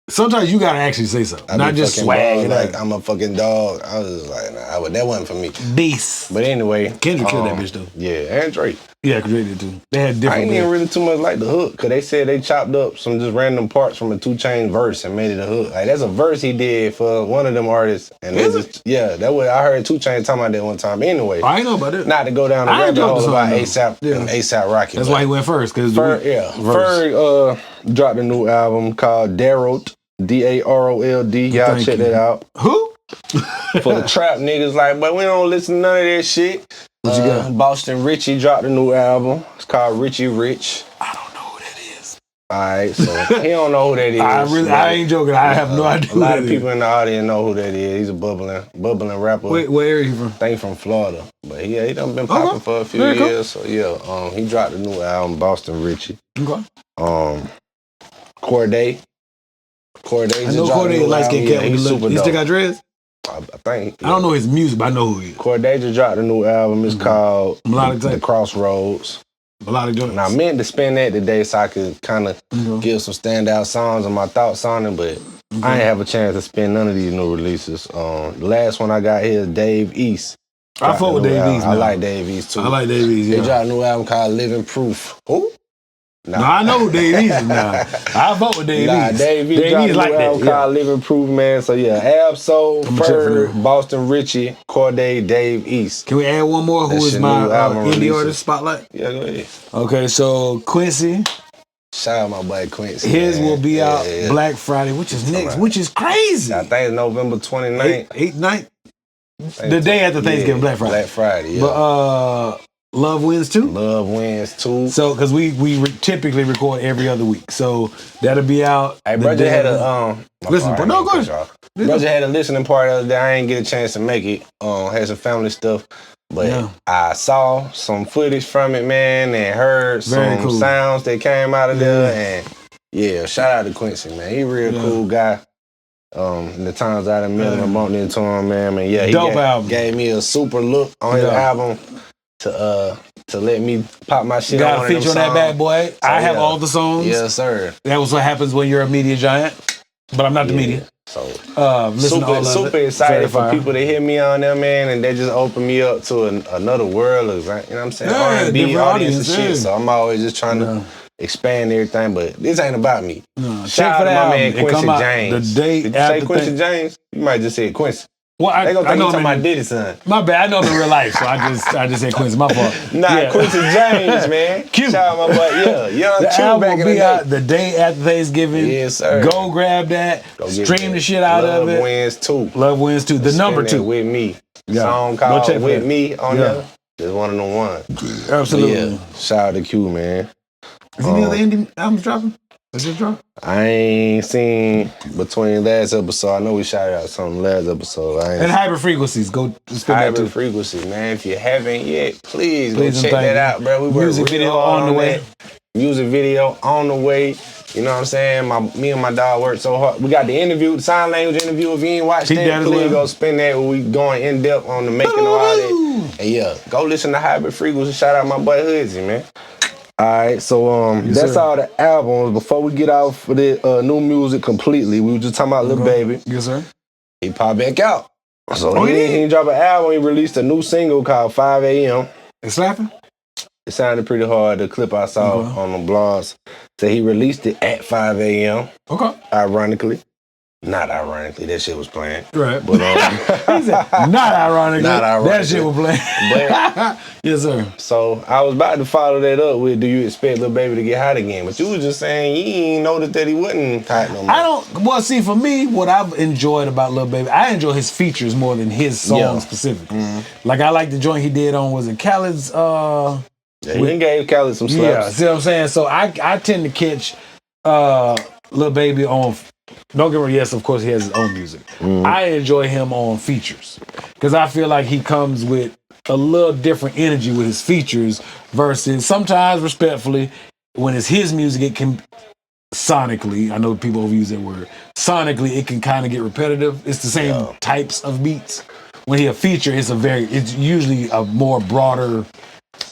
Sometimes you gotta actually say something, not just swag. Like I'm a fucking dog. I was just like, nah, that wasn't for me. Beast. But anyway, Kendrick killed that bitch though. Yeah, and Drake. Yeah, Drake did too. They had different. I ain't even really too much like the hook, because they said they chopped up some just random parts from a 2 Chainz verse and made it a hook. Like that's a verse he did for one of them artists, and that way I heard 2 Chainz talking about that one time. Anyway, I ain't know about it. Not to go down the rabbit hole about ASAP and ASAP Rocky. That's why he went first, because Ferg dropped a new album called Daryl. Darold. Y'all check that out. Who? For the trap niggas, like, but we don't listen to none of that shit. What you got? Boston Richie dropped a new album. It's called Richie Rich. I don't know who that is. Alright, so he don't know who that is. I ain't joking. I have no idea. A lot of people in the audience know who that is. He's a bubbling rapper. Wait, where area he from? I think from Florida. But he done been popping for a few years. Cool. So he dropped a new album, Boston Richie. Okay. Corday. I know Corday is light skinned cat. He still got dreads? I think. I don't know his music, but I know who he is. Corday just dropped a new album. It's called The Crossroads. Melodic Joints. And I meant to spin that today so I could kind of give some standout songs and my thoughts on it, but I ain't have a chance to spin none of these new releases. The last one I got here is Dave East. I fuck with Dave East. I like Dave East too. I like Dave East, yeah. They dropped a new album called Living Proof. Who? Nah. No, I know who Dave East is now. I vote with Dave East. Dave East dropped a new album called Living Proof, man. So Ab-Soul, Ferg, Boston Richie, Corday, Dave East. Can we add one more? Who is my indie artist spotlight? Yeah, go ahead. Okay, so Quincy. Shout out my boy Quincy. His will be out Black Friday, which is next, which is crazy. I think it's November 29th. 9th? The day after Thanksgiving, Black Friday. Black Friday, yeah. But Love Wins Too? Love Wins Too. So, because we typically record every other week. So, that'll be out. Hey, brother had a, listen, no, go ahead. Brother had a listening part of the day. I ain't get a chance to make it. Had some family stuff. But I saw some footage from it, man, and heard some sounds that came out of there. And shout out to Quincy, man. He a real cool guy. The times I done met him, I bumped into him, man. And he gave me a super look on his album to let me pop my shit on. Got a feature on that bad boy. So, I have all the songs. Yes, sir. That was what happens when you're a media giant. But I'm not the media. So super excited for people to hear me on there, man, and they just open me up to another world of, you know what I'm saying, R&B audience and shit. So I'm always just trying to expand everything, but this ain't about me. No, shout out to my man Quincy James. The day Did you say Quincy James? You might just say Quincy. Well, they gonna think you talking about Diddy's son. My bad. I know him in real life, so I just said Quincy. My fault. Quincy James, man. Q. Shout out my boy. Young the Q album back in will the be day. out the day after Thanksgiving. Yes, sir. Go grab that. Stream the shit out of it. Love Wins 2. Love Wins 2. The number 2. With Me. Yeah. Song called With Me on there. There's one of them ones. Absolutely. Yeah. Shout out to Q, man. Is any other indie albums dropping? Is it dropping? I ain't seen between last episode. I know we shouted out something last episode. And Hybrid Frequencies. Go spin that too. Hybrid Frequency, man. If you haven't yet, please go check that out, bro. We work music video on the way. Music video on the way. You know what I'm saying? Me and my dog worked so hard. We got the interview, the sign language interview. If you ain't watched that, please go spin that. We going in depth on the making of all that. And yeah, go listen to Hybrid Frequency. Shout out my boy Hoodsy, man. All right, so that's all the albums. Before we get out for the new music completely, we were just talking about Lil Baby. Yes, sir. He popped back out. So he didn't drop an album. He released a new single called 5 a.m. It's slapping? It sounded pretty hard. The clip I saw on the blogs said he released it at 5 a.m. Okay. Ironically. Not ironically, that shit was playing. Right. But he said, not ironically. That shit was playing. But, yes, sir. So I was about to follow that up with, do you expect Lil Baby to get hot again? But you was just saying you ain't noticed that he wasn't hot no more. Well, see, for me, what I've enjoyed about Lil Baby, I enjoy his features more than his songs specifically. Mm-hmm. Like I like the joint he did on, was it Khaled's? He gave Khaled some slaps. Yeah, see what I'm saying? So I tend to catch Lil Baby on. Don't get me wrong, yes, of course he has his own music. Mm. I enjoy him on features because I feel like he comes with a little different energy with his features versus sometimes, respectfully, when it's his music, it can sonically, I know people overuse that word, sonically it can kind of get repetitive. It's the same types of beats. When he a feature, it's usually a more broader,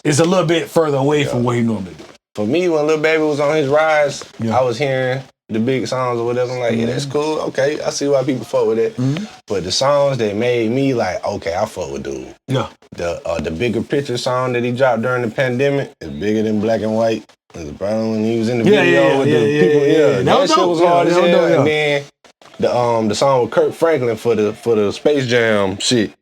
it's a little bit further away from what he normally do. For me, when Lil Baby was on his rise, I was hearing the big songs or whatever. I'm like, yeah, that's cool. Okay, I see why people fuck with it. Mm-hmm. But the songs that made me like, okay, I fuck with dude. Yeah. The Bigger Picture song that he dropped during the pandemic is bigger than Black and White. It's probably when he was in the video with the people. That shit was hard as hell. And then the song with Kirk Franklin for the Space Jam shit.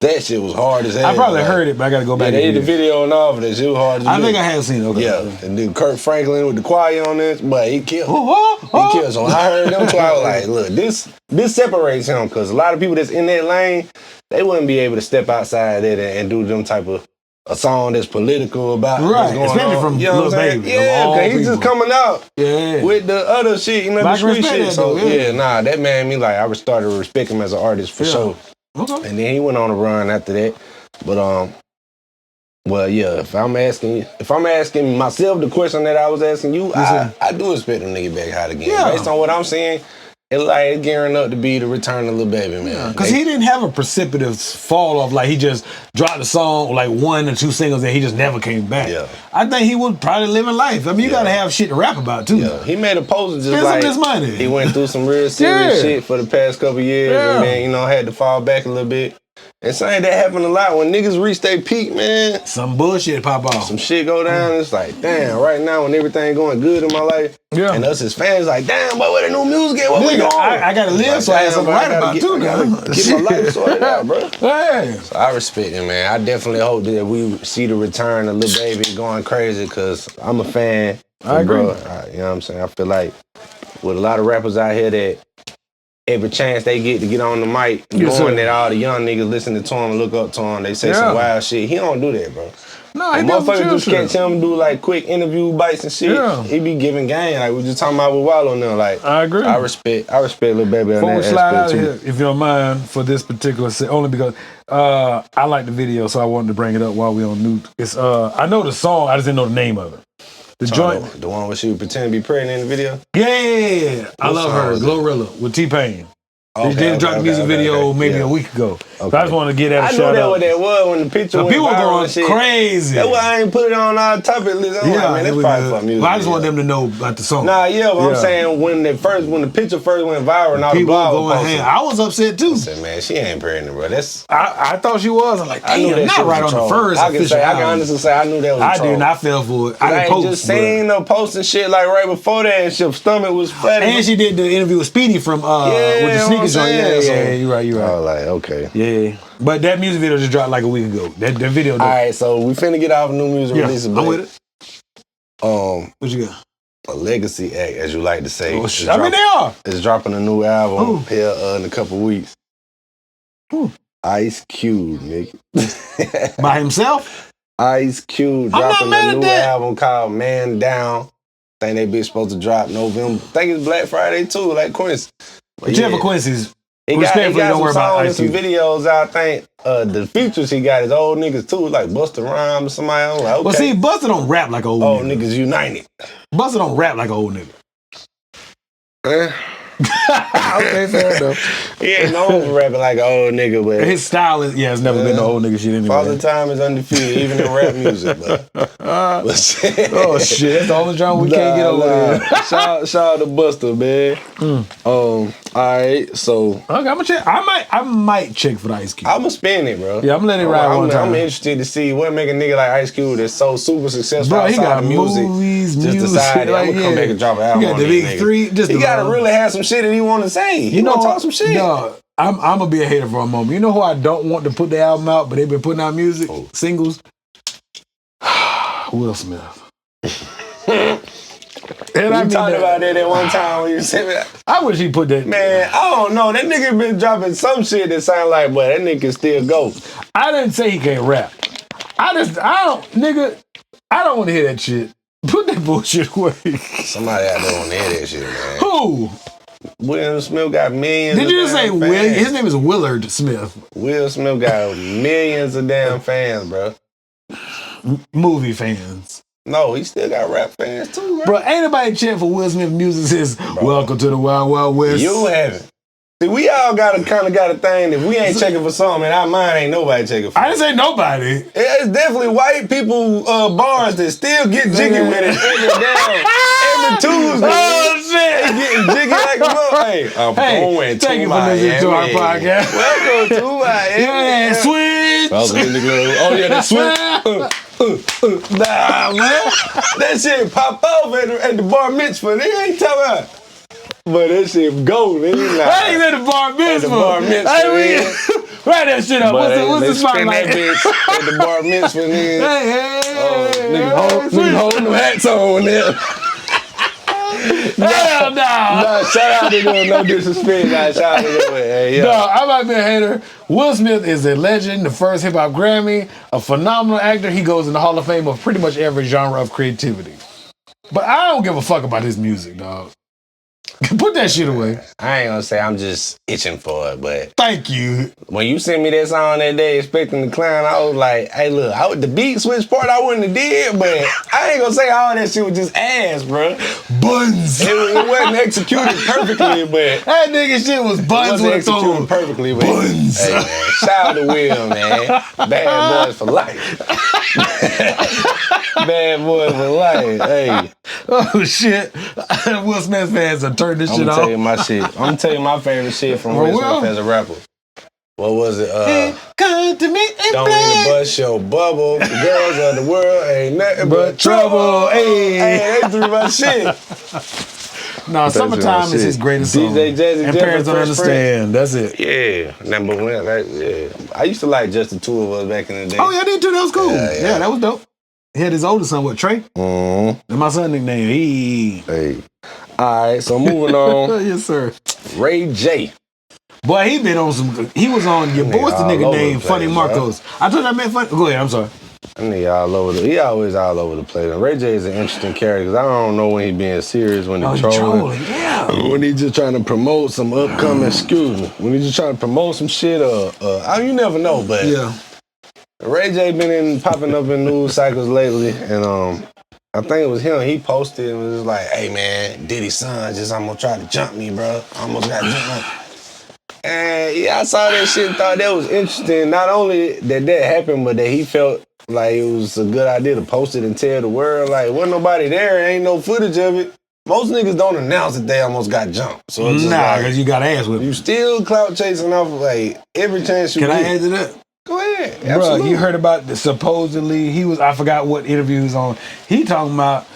That shit was hard as hell. I probably heard it, but I gotta go back. Yeah, they did the video and all of that. Shit was hard as hell. I think I have seen it. Okay. Yeah, and then Kirk Franklin with the choir on this, but he killed. He killed. So when I heard them two, I was like, look, this separates him because a lot of people that's in that lane, they wouldn't be able to step outside that and do them type of a song that's political about what's going especially on. from Lil Baby. Yeah, because he's just coming out with the other shit, the street shit. So that made me like, I started to respect him as an artist for sure. Okay. And then he went on a run after that. But well, yeah, if I'm asking myself the question that I was asking you, I do expect them to get back hot again. Yeah. Based on what I'm seeing, it's gearing up to be the return of Lil Baby, man. Because he didn't have a precipitous fall off, like he just dropped a song, like 1 or 2 singles, and he just never came back. Yeah. I think he was probably living life. I mean, you gotta have shit to rap about too. Yeah. He made a post just like his money. He went through some real serious shit for the past couple years, and then had to fall back a little bit. And saying that happened a lot when niggas reach their peak, man. Some bullshit pop off. Some shit go down. It's like, damn, right now when everything going good in my life, and us as fans, like, damn, boy, where the new music at? What we doing? I gotta live, so I have something to write about too now. Get my life sorted out, bro. Hey. So I respect it, man. I definitely hope that we see the return of Lil Baby going crazy because I'm a fan. I agree. Bro, you know what I'm saying? I feel like with a lot of rappers out here that every chance they get on the mic, knowing that all the young niggas listening to him and look up to him, they say some wild shit. He don't do that, bro. No, he motherfuckers just catch him do like quick interview bites and shit. Yeah. He be giving game. Like we just talking about with Wallow now. Like I agree. I respect Lil Baby on that aspect slide out too. Here, if you don't mind, for this particular set, only because I like the video, so I wanted to bring it up while we on Nuke. It's I know the song, I just didn't know the name of it. The joint, the one where she would pretend to be pregnant in the video. Yeah, I love her, Glorilla with T-Pain. They did drop the music video maybe a week ago. Okay. So I just want to get that a shout out. I knew what that was when the picture went people viral. People going crazy. That's why I ain't put it on our topic list. I'm like, man, that's probably for music. But I just want them to know about the song. Nah, but I'm saying when the picture first went viral and all the blog was posted. I was upset too. I said, man, she ain't pregnant, bro. I thought she was. I'm like, damn, not right on the first official album. I can honestly say I knew that was a troll. I did not fell for it. I just seen her posting shit like right before that and her stomach was flat. And she did the interview with Speedy from with the sneaker Nike joint. Yeah, you're right. I was like, okay. Yeah. But that music video just dropped like a week ago. That video. All right, so we finna get off new music release. I'm with it. What you got? A legacy act, as you like to say. Oh, shit. I mean, they are. It's dropping a new album here in a couple weeks. Ice Cube, nigga. By himself? Ice Cube dropping a new album called Man Down. Think they be supposed to drop November. Think it's Black Friday too, like Quincy. But yeah, for Quincy's. He got some songs and some videos. I think the features he got is old niggas too, like Busta Rhymes or somebody else. Like, okay. Well, see, Busta don't rap like old niggas. Niggas united. Busta don't rap like an old nigga. Okay, fair enough. He ain't known for rapping like an old nigga, but his style is it's never been no old nigga shit anyway. Father Time is undefeated, even in rap music, but oh shit, that's the only genre we can't get over there. Shout out to Busta, man. All right, so okay, I'm gonna check. I might check for the Ice Cube. I'm gonna spin it, bro. Yeah, I'm gonna let it ride one time. I'm interested to see what make a nigga like Ice Cube that's so super successful bro, outside he got of music. Movies, just decided I'm gonna come back and drop an album. He got the big three. He gotta really have some shit that he want to say. He want to talk some shit. No, I'm gonna be a hater for a moment. You know who I don't want to put the album out, but they've been putting out music singles. Will Smith. And I talked about that one time when you said that. I wish he put that. Man, I don't know. That nigga been dropping some shit that sound like, but that nigga can still go. I didn't say he can't rap. I don't want to hear that shit. Put that bullshit away. Somebody out there want to hear that shit, man. Who? Will Smith got millions. Did you just say Will? His name is Willard Smith. Will Smith got millions of damn fans, bro. Movie fans. No, he still got rap fans too, bro. Ain't nobody cheering for Will Smith music since Welcome to the Wild Wild West. You haven't. See, we all got a thing that we ain't checking for something, and our mind ain't nobody checking for. I didn't say nobody. It's definitely white people bars that still get jiggy with it every Tuesday. Oh shit! They getting jiggy like a mother. Hey, I'm going thank you for listening to our podcast. Welcome to Miami. Yeah, switch. Oh yeah, that switch. Nah, man. That shit pop off at the bar mitzvah. They ain't talking about. But that shit go, nigga. I ain't at the bar mitzvah. Write that shit up. What's the spotlight? That bitch at the bar mitzvah, nigga. Hey, nigga holding them hats on there. Hell no. Nah, shout out to them. No disrespect. Nah, shout out to them. Hey, yo. No, I might be a hater. Will Smith is a legend, the first hip hop Grammy, a phenomenal actor. He goes in the Hall of Fame of pretty much every genre of creativity. But I don't give a fuck about his music, dog. Put that shit away. I ain't gonna say I'm just itching for it, but thank you. When you sent me that song that day, expecting the clown, I was like, "Hey, look, the beat switch part I wouldn't have did, but I ain't gonna say all that shit was just ass, bro. Buns. It wasn't executed perfectly, but that nigga shit was buns with executed perfectly, but buns. Hey, man, shout out to Will, man. Bad boys for life. Bad boys for life. Hey. Oh shit! Will Smith fans are turning this shit off. I'm gonna tell you my shit. I'm gonna tell you my favorite shit from Will Smith as a rapper. What was it? Come to me and don't need to bust your bubble. The girls of the world ain't nothing but trouble. Hey, they threw my shit. No, Summertime is his greatest song. DJ Jazzy and parents don't understand. That's it. Yeah, number one. I used to like just the two of us back in the day. Oh yeah, I did too. That was cool. Yeah, that was dope. He had his oldest son, Trey? Mm-hmm. And my son nickname, Hey. All right, so moving on. Yes, sir. Ray J. Boy, he been on some. He was on your boy's the nigga named Funny Marcos. I told you I meant Funny. Go ahead, I'm sorry. He always all over the place. And Ray J is an interesting character because I don't know when he being serious, when he trolling. Yeah. When he just trying to promote some upcoming, when he just trying to promote some shit, you never know, but yeah. Ray J been popping up in news cycles lately, and I think it was him. He posted and was like, "Hey man, Diddy's son just almost tried to jump me, bro. Almost got jumped." And yeah, I saw that shit and thought that was interesting. Not only that happened, but that he felt like it was a good idea to post it and tell the world. Like, wasn't nobody there, ain't no footage of it. Most niggas don't announce that they almost got jumped. So it's just because you got ass with you still clout chasing off like every chance you get. Can I add to that? Go ahead. Bro, you heard about supposedly I forgot what interview he was on. He talking about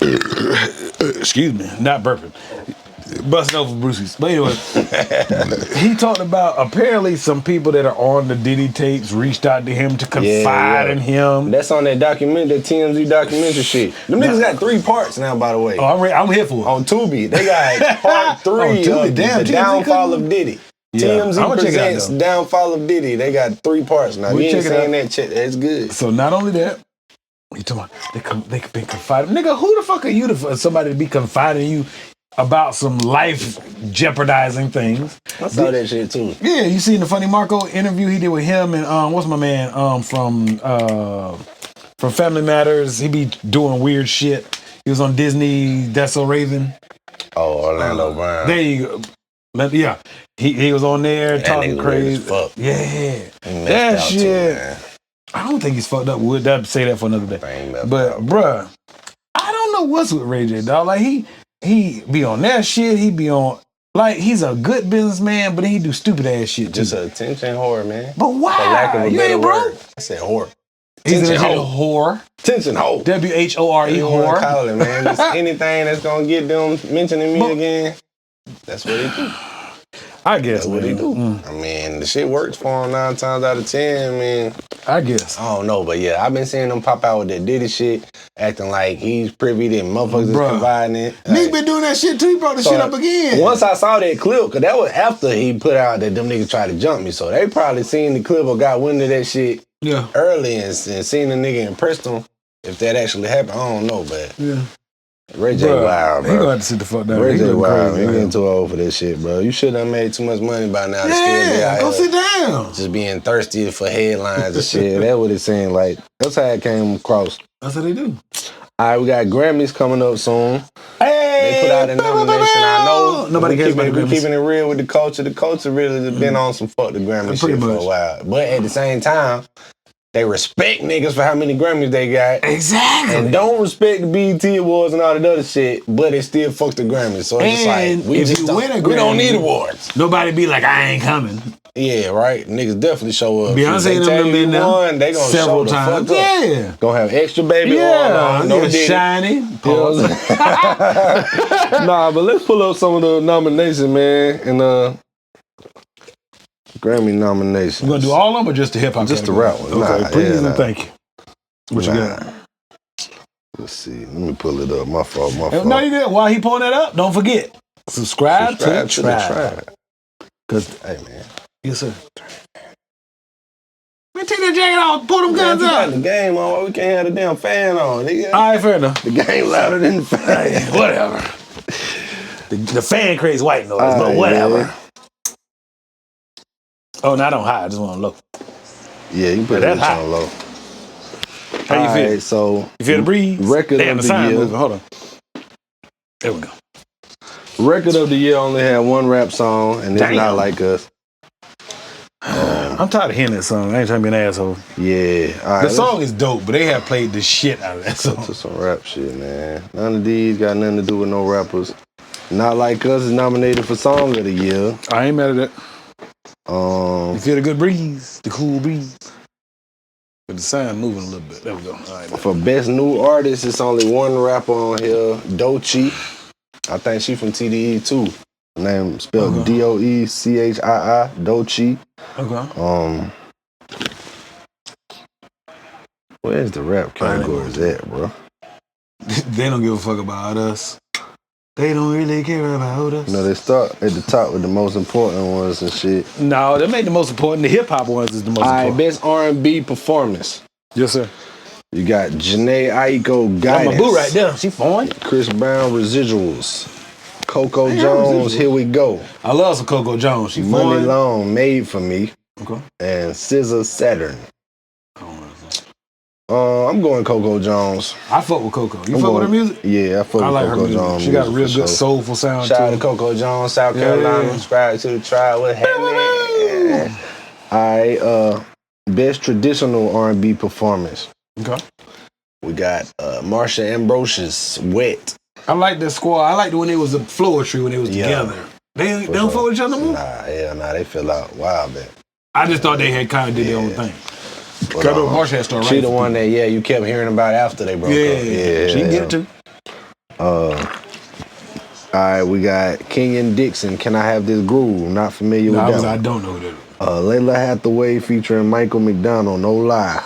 excuse me, not burping. Busting over Brucey's. But anyway, he talked about apparently some people that are on the Diddy tapes reached out to him to confide in him. That's on that document, that TMZ documentary shit. Them niggas got 3 parts now, by the way. Oh, I'm here for it. On Tubi. They got part 3 of the downfall of Diddy. Yeah. TMZ presents Downfall of Diddy. They got 3 parts now. You ain't saying that shit. That's good. So not only that, you talking about they been confiding. Nigga, who the fuck are you for somebody to be confiding you about some life jeopardizing things? I saw that shit too. Yeah, you seen the Funny Marco interview he did with him and what's my man from Family Matters. He be doing weird shit. He was on Disney. That's So Raven. Oh, Orlando Brown. There you go. Yeah, he was on there talking crazy. Yeah, that shit. Too, I don't think he's fucked up. We'll say that for another day. But bruh, I don't know what's with Ray J, dog. Like he be on that shit. He be on like he's a good businessman, but then he do stupid ass shit too. Just an attention whore, man. But why? For lack of a better word. I said whore. He's an attention whore. Attention whore. WHORE whore. Call it, man. Just anything that's gonna get them mentioning me again. That's what he do. I guess that's what he do. I mean, the shit works for him 9 times out of 10. I mean, I guess. I don't know, but yeah, I've been seeing him pop out with that Diddy shit, acting like he's privy to motherfuckers is confiding it. Nigga been doing that shit too. He brought the shit up again. Once I saw that clip, cause that was after he put out that them niggas tried to jump me, so they probably seen the clip or got wind of that shit early and seen the nigga impressed him. If that actually happened, I don't know, but Ray J wild, bro. He gonna have to sit the fuck down. Ray J wild. He getting too old for this shit, bro. You should have made too much money by now. Yeah, go sit down. Just being thirsty for headlines and shit. That's what it's saying. Like, that's how it came across. That's how they do. All right, we got Grammys coming up soon. Hey, they put out a nomination. I know nobody cares about the Grammys. Keeping it real with the culture. The culture really has been on some fuck the Grammy shit for a while. But at the same time, they respect niggas for how many Grammys they got. Exactly. And don't respect the BET Awards and all that other shit, but they still fuck the Grammys. So it's like, we don't need awards. Nobody be like, I ain't coming. Yeah, right. Niggas definitely show up. Beyonce and them been there they gonna several show times. The fuck up. Gonna have extra baby oil on. No shiny. Nah, but let's pull up some of the nominations, man. And Grammy nominations. You gonna do all of them or just the hip hop? Just the rap one. Okay, please and thank you. What you got? Let's see. Let me pull it up. My fault. No, you good. While he pulling that up, don't forget. Subscribe to the tribe. Cause hey man. Yes, sir. Man, take that jacket off. Pull them guns out. The game on. Why we can't have the damn fan on, nigga? All right, fair enough. The game louder than the fan. Whatever. The fan creates white noise, but whatever. Man. Oh, not on high. I just want on low. Yeah, you put that on low. How you feel? Right, so you feel the breeze? Record of the year. Moving. Hold on. There we go. Record of the year only had one rap song, and it's Not Like Us. I'm tired of hearing that song. I ain't trying to be an asshole. Yeah. All right, the song is dope, but they have played the shit out of that song. To some rap shit, man. None of these got nothing to do with no rappers. Not Like Us is nominated for Song of the Year. I ain't mad at that. You feel the good breeze, the cool breeze. But the sound moving a little bit. There we go. All right, for Best New Artist, it's only one rapper on here, Doechii. I think she from TDE too. Name spelled Doechii, Doechii. Okay. Where's the rap categories at, bro? They don't give a fuck about us. They don't really care about us. No, they start at the top with the most important ones and shit. No, they make the most important. The hip hop ones is the most important. All right, Best R&B Performance. Yes, sir. You got Jhené Aiko, Guidance. That's my boo right there. She fine. Chris Brown, Residuals. Coco Jones, Here We Go. I love some Coco Jones. She Money fine. Long, Made For Me. Okay. And SZA, Saturn. I'm going Coco Jones. I fuck with Coco. You fuck with her music? Yeah, I fuck with Coco Jones. She got a real good soulful sound. Shout out to Coco Jones, South Carolina. Subscribe to the tribe. What happening? All right, Best Traditional R&B Performance. Okay. We got Marsha Ambrosius, Wet. I like that squad. I liked when it was a Floetry when they was together. They don't fuck with each other no more? Nah, they fell out wild, man. I just thought they had kind of did their own thing. Marsha had started She the one that, you kept hearing about after they broke up. Yeah, she can get it too. All right, we got Kenyon Dixon. Can I have this groove? Not familiar with that. I don't know who that is. Layla Hathaway featuring Michael McDonald. No lie.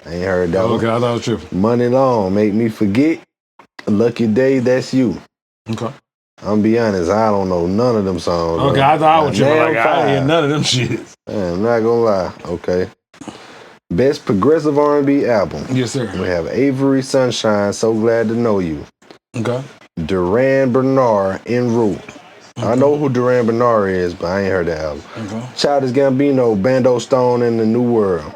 I ain't heard that one. Okay, I thought it was tripping. Money Long. Make Me Forget. Lucky Day. That's You. Okay. I'm be honest, I don't know none of them songs. Okay, I thought I was tripping. Like, I didn't hear none of them shits. I'm not gonna lie. Okay. Best progressive R&B album. Yes, sir. We have Avery Sunshine, So Glad to Know You. Okay. Duran Bernard, En Route. Okay. I know who Duran Bernard is, but I ain't heard that album. Okay. Childish Gambino, Bando Stone in the New World.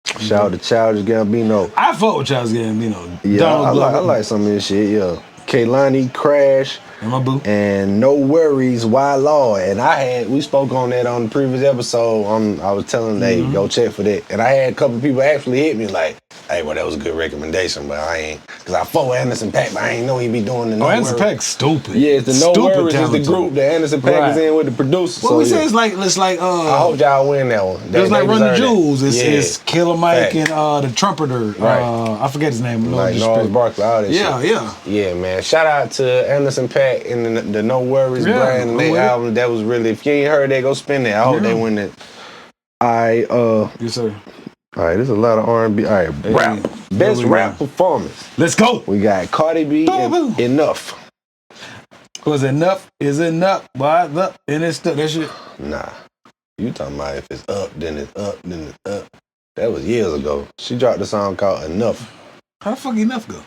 Okay. Shout out to Childish Gambino. I fuck with Childish Gambino. Yeah, I like some of this shit, yeah. Kehlani, Crash. And my boo. And No Worries, Why Law. And we spoke on that on the previous episode. I was telling them, go check for that. And I had a couple people actually hit me like, hey, well, that was a good recommendation, but I ain't, because I fuck with Anderson .Paak, but I ain't know he be doing the No Worries. Anderson .Paak's stupid. Yeah, it's the No Worries is the group that Anderson .Paak is in with the producers. Well, so, we say it's like I hope y'all win that one. It's like Run the Jewels. It's Killer Mike and the trumpeter. Right. I forget his name. Like Gnarls Barkley, all that shit. Yeah, man. Shout out to Anderson .Paak and the No Worries brand and their album. That was really, if you ain't heard that, go spin that. I hope they win it. Yes, sir. All right, there's a lot of R&B. All right, rap. Best rap performance. Let's go. We got Cardi B and Enough. Was enough? Is enough? Why the? And it's stuck. That shit. Nah. You talking about if it's up, then it's up, then it's up. That was years ago. She dropped a song called Enough. How the fuck Enough go?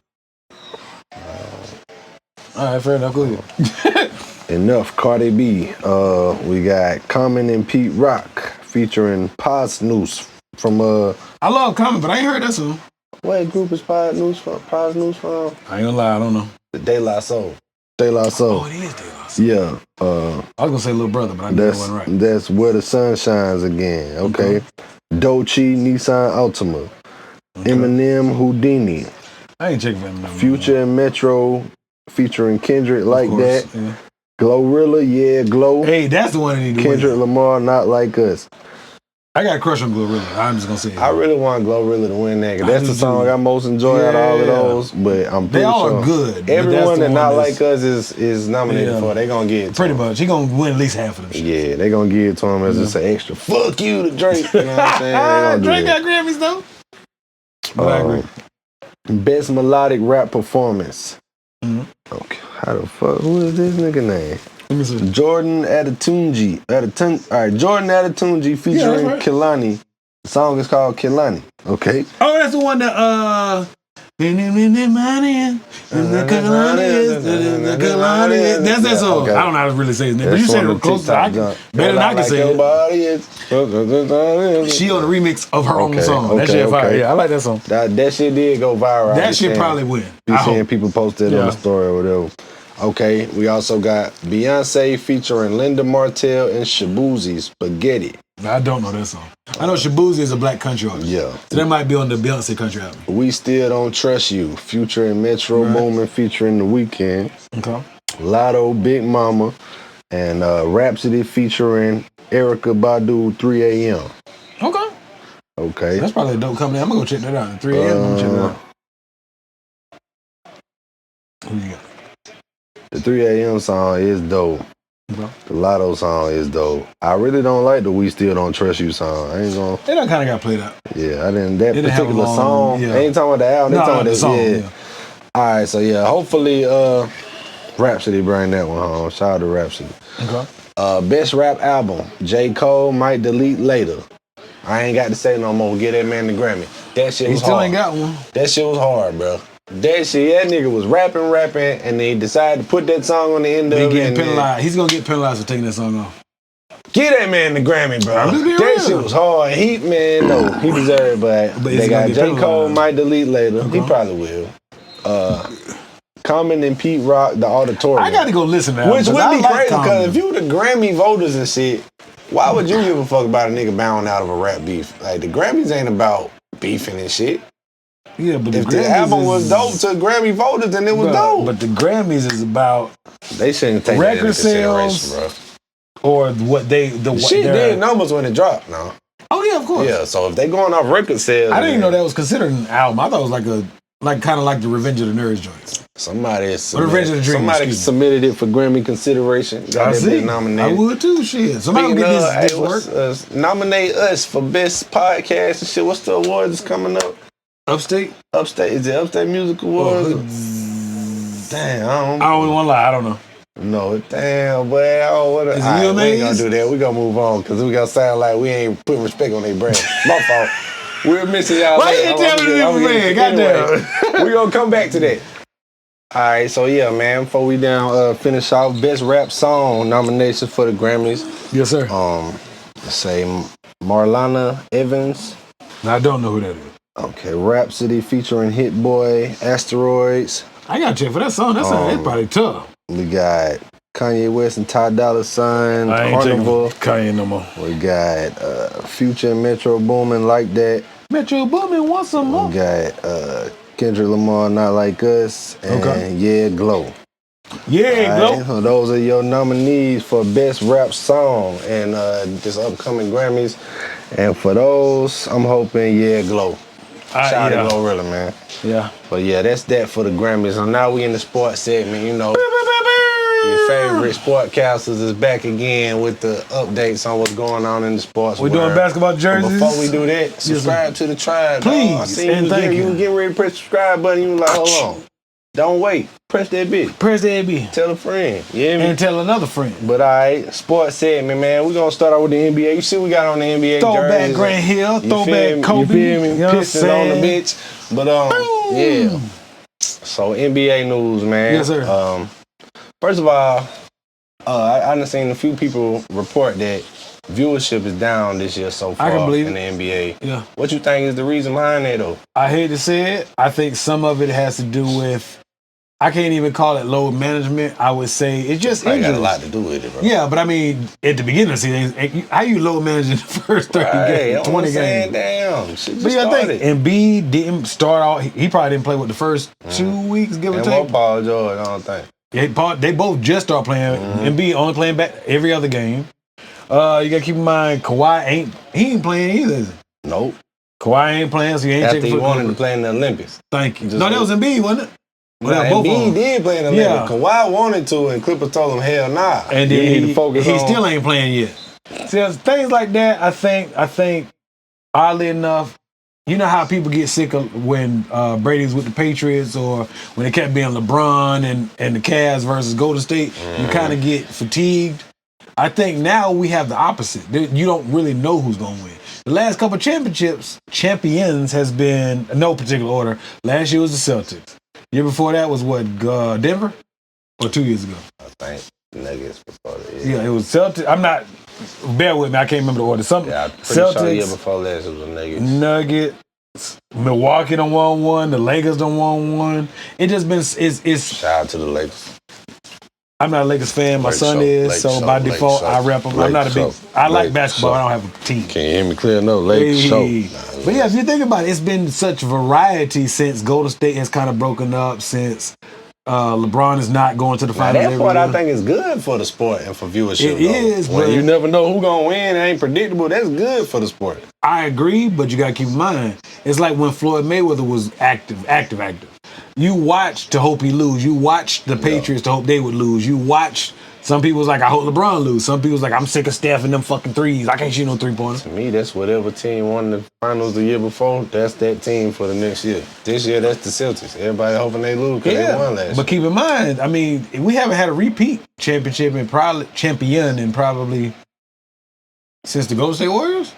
All right, fair enough. Go ahead. Enough, Cardi B. We got Common and Pete Rock featuring Paz News from I love Common, but I ain't heard that song. What group is Paz News from? I ain't gonna lie, I don't know. The De La Soul. De La Soul. Oh, it is De La Soul. Yeah. I was gonna say Little Brother, but I knew that wasn't right. That's Where the Sun Shines Again. Okay. Doechii, Nissan Altima. Okay. Eminem, Houdini. I ain't checking for Eminem. Future and Metro featuring Kendrick, Like That. Yeah. Glorilla, yeah, Glow. Hey, that's the one that need to Kendrick Lamar, Not Like Us. I got a crush on Glorilla. I'm just gonna say it. I really want Glorilla to win that. That's the song I most enjoy out of all of those. But I'm pretty sure they all are good. Everyone that Not Like Us is nominated for. They gonna get it. Pretty much. He gonna win at least half of them. Yeah, they gonna give it to him as just an extra. Fuck you to Drake. You know what I'm saying? Drake got Grammys though. But I agree. Best melodic rap performance. Mm-hmm. Okay, how the fuck? Who is this nigga name? Let me see. Jordan Adetunji. All right, Jordan Adetunji featuring Kehlani. The song is called Kehlani. Okay. Oh, that's the one that that's that song. Okay. I don't know how to really say his name, but you said it close. Better than I can say it. She on the remix of her own song. That shit fire. Yeah, I like that song. That shit did go viral. That shit probably win. You seeing people post it on the story or whatever. Okay, we also got Beyonce featuring Linda Martell and Shaboozey, Spaghetti. I don't know that song. I know Shaboozey is a black country artist. Yeah. So that might be on the Beyonce country album. We Still Don't Trust You, Future and Metro Boomin featuring The Weeknd. Okay. Lotto, Big Mama, and Rhapsody featuring Erykah Badu, 3 a.m. Okay. So that's probably a dope company. I'm going to go check that out. 3 a.m. I'm going to check that out. Who you got? The 3 a.m. song is dope. Okay. The Lotto song is dope. I really don't like the We Still Don't Trust You song. I ain't gonna. It done kind of got played out. Yeah, I didn't. That particular song. Yeah. I ain't talking about the album. They talking about the song. Yeah. All right, so yeah, hopefully, Rhapsody bring that one home. Shout out to Rhapsody. Okay. Best rap album. J. Cole Might Delete Later. I ain't got to say no more. Get that man the Grammy. That shit was hard. He still ain't got one. That shit was hard, bro. That nigga was rapping, and they decided to put that song on the end of it. Penalized. He's gonna get penalized for taking that song off. Get that man the Grammy, bro. That shit was hard. He deserved it, but they got J. Cole Might Delete Later. Okay. He probably will. Common and Pete Rock, The Auditorium. I gotta go listen to that. Which would be crazy, because if you were the Grammy voters and shit, why would you give a fuck about a nigga bowing out of a rap beef? Like, the Grammys ain't about beefing and shit. Yeah, but if the album was dope to Grammy voters, then it was dope. But the Grammys is about they shouldn't take record sales, bro. Or what they shit did numbers when it dropped. No. Oh yeah, of course. Yeah, so if they going off record sales, I didn't even know that was considered an album. I thought it was kind of like the Revenge of the Nerds joints. Somebody submitted it for Grammy consideration. I see. I would too. Shit. Somebody get this work. Nominate us for best podcast and shit. What's the awards coming up? Upstate. Is it Upstate Music Awards? Damn, I don't want to lie. I don't know. No, damn, boy. We ain't gonna do that. We gonna move on because we gonna sound like we ain't putting respect on their brand. My fault. We're missing y'all. Why you telling me, man? Goddamn. We gonna come back to that. All right, so yeah, man. Before we finish off best rap song nominations for the Grammys. Yes, sir. Let's say Marlana Evans. I don't know who that is. Okay, Rhapsody featuring Hit Boy, Asteroids. I gotta check for that song. That song is probably tough. We got Kanye West and Ty Dolla $ign. I ain't Carnival. Kanye no more. We got Future and Metro Boomin, Like That. Metro Boomin want some more. We got Kendrick Lamar, Not Like Us, and Yeah Glow. Yeah, Glow. So those are your nominees for best rap song and this upcoming Grammys. And for those, I'm hoping Yeah Glow. Shout out to Glorilla, man. Yeah. But yeah, that's that for the Grammys. And now we in the sports segment, you know. Your favorite sportcasters is back again with the updates on what's going on in the sports world. We're doing basketball jerseys. But before we do that, subscribe to the tribe. Please. I seen you getting ready to press the subscribe button. You was like, hold on. Don't wait. Press that bitch. Press that bitch. Tell a friend. Yeah, and tell another friend. But all right, sports segment, man. We're going to start out with the NBA. You see we got on the NBA throwback jerseys. Grant Hill. Throwback Kobe. You feel me? Pistons on the bitch. But, yeah. So, NBA news, man. Yes, sir. First of all, I done seen a few people report that viewership is down this year so far in the NBA. Yeah. What you think is the reason behind that, though? I hate to say it. I think some of it has to do with, I can't even call it load management. I would say it's just injuries. Got a lot to do with it, bro. Yeah, but I mean, at the beginning of the season, how you load managing the first 30 games, 20 games? Damn. But yeah, I think Embiid didn't start out. He probably didn't play with the first 2 weeks, give or take. And Paul George, I don't think. They both just started playing. Embiid only playing back every other game. You gotta keep in mind, Kawhi ain't playing either, is he? Nope. Kawhi ain't playing, so he ain't After he wanted to play in the Olympics. Thank you. No, that was Embiid, wasn't it? Well, Embiid did play in the Olympics. Kawhi wanted to, and Clippers told him, hell nah. And then he still ain't playing yet. See, things like that, I think, oddly enough, you know how people get sick of when Brady's with the Patriots or when it kept being LeBron and the Cavs versus Golden State, you kind of get fatigued. I think now we have the opposite. You don't really know who's going to win. The last couple champions has been, in no particular order. Last year was the Celtics. Year before that was what, Denver? Or 2 years ago? I think Nuggets before that. Yeah, it was Celtics. Bear with me, I can't remember the order. I'm pretty sure the year before last it was the Nuggets. Milwaukee done won one. The Lakers done won one. It just been, it's shout out to the Lakers. I'm not a Lakers fan. My son is, so by default, I rep them. I'm not a big. I like basketball. I don't have a team. Can't hear me clear? No, Lakers show. But yeah, if you think about it, it's been such variety since Golden State has kind of broken up, since LeBron is not going to the finals. That part I think is good for the sport and for viewership. It is, when you never know who's gonna win. It ain't predictable. That's good for the sport. I agree, but you gotta keep in mind, it's like when Floyd Mayweather was active. You watched to hope he lose. You watched the Patriots to hope they would lose. You watched. Some people was like, I hope LeBron lose. Some people was like, I'm sick of Steph and them fucking threes. I can't shoot no 3-pointers. To me, that's whatever team won the finals the year before. That's that team for the next year. This year, that's the Celtics. Everybody hoping they lose because they won last year. But keep in mind, I mean, we haven't had a repeat champion in probably since the Golden State Warriors.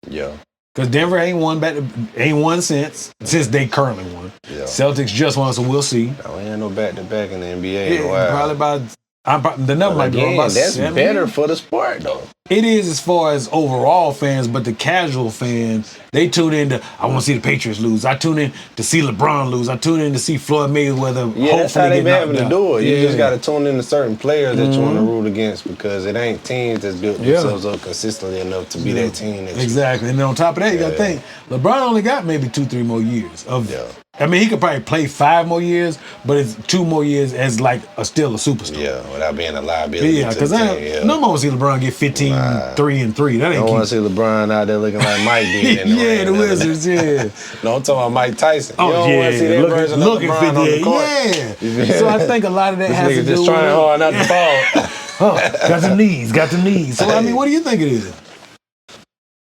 Yeah. Because Denver ain't won since they currently won. Yeah. Celtics just won, so we'll see. No, we ain't no back-to-back in the NBA in a while. Probably about the number might be about that's 7. Better for the sport, though. It is as far as overall fans, but the casual fans, they tune in to, I want to see the Patriots lose. I tune in to see LeBron lose. I tune in to see Floyd Mayweather. Yeah, that's how they be able to do it. You just got to tune in to certain players that you want to root against because it ain't teams that's built themselves up consistently enough to be that team. Exactly. And then on top of that, you got to think, LeBron only got maybe 2-3 more years of I mean, he could probably play 5 more years, but it's 2 more years as like still a superstar. Yeah, without being a liability. Yeah, because no one wants to see LeBron get 15, 3 and 3. That ain't. I don't want to see LeBron out there looking like Mike did in the yeah, the Wizards. Yeah. No, I'm talking about Mike Tyson. Oh, you don't want to see that version of LeBron on the court. Yeah. So I think a lot of that has to do with just trying hard not to fall. got the knees. So I mean, what do you think it is?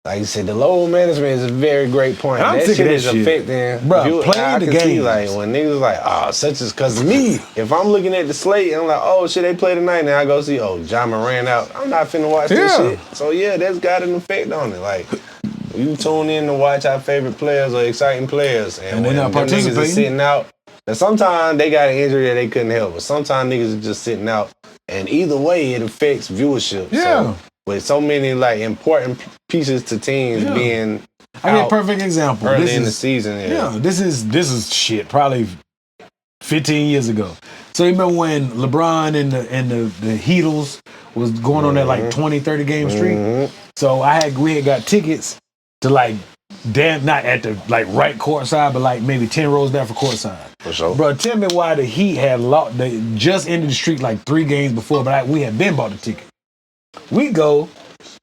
Like you said, the load management is a very great point. I'm that shit is affecting. Bro, playing the game. Like when niggas like, oh, such as cause of me. If I'm looking at the slate and I'm like, oh shit, they play tonight, and I go see, oh, Ja Morant out. I'm not finna watch this shit. So yeah, that's got an effect on it. Like you tune in to watch our favorite players or exciting players, and when them niggas are sitting out, and sometimes they got an injury that they couldn't help, but sometimes niggas are just sitting out, and either way, it affects viewership. Yeah. So, with so many like important pieces to teams being I get a perfect example. Early in the season. Yeah, this is shit. Probably 15 years ago. So you remember when LeBron and the Heatles was going on that like 20, 30 game streak? So we had got tickets to like not at the like right court side, but like maybe 10 rows down for court side. For sure. Bro, tell me why the Heat had they just ended the streak like 3 games before, but we had been bought the ticket. We go,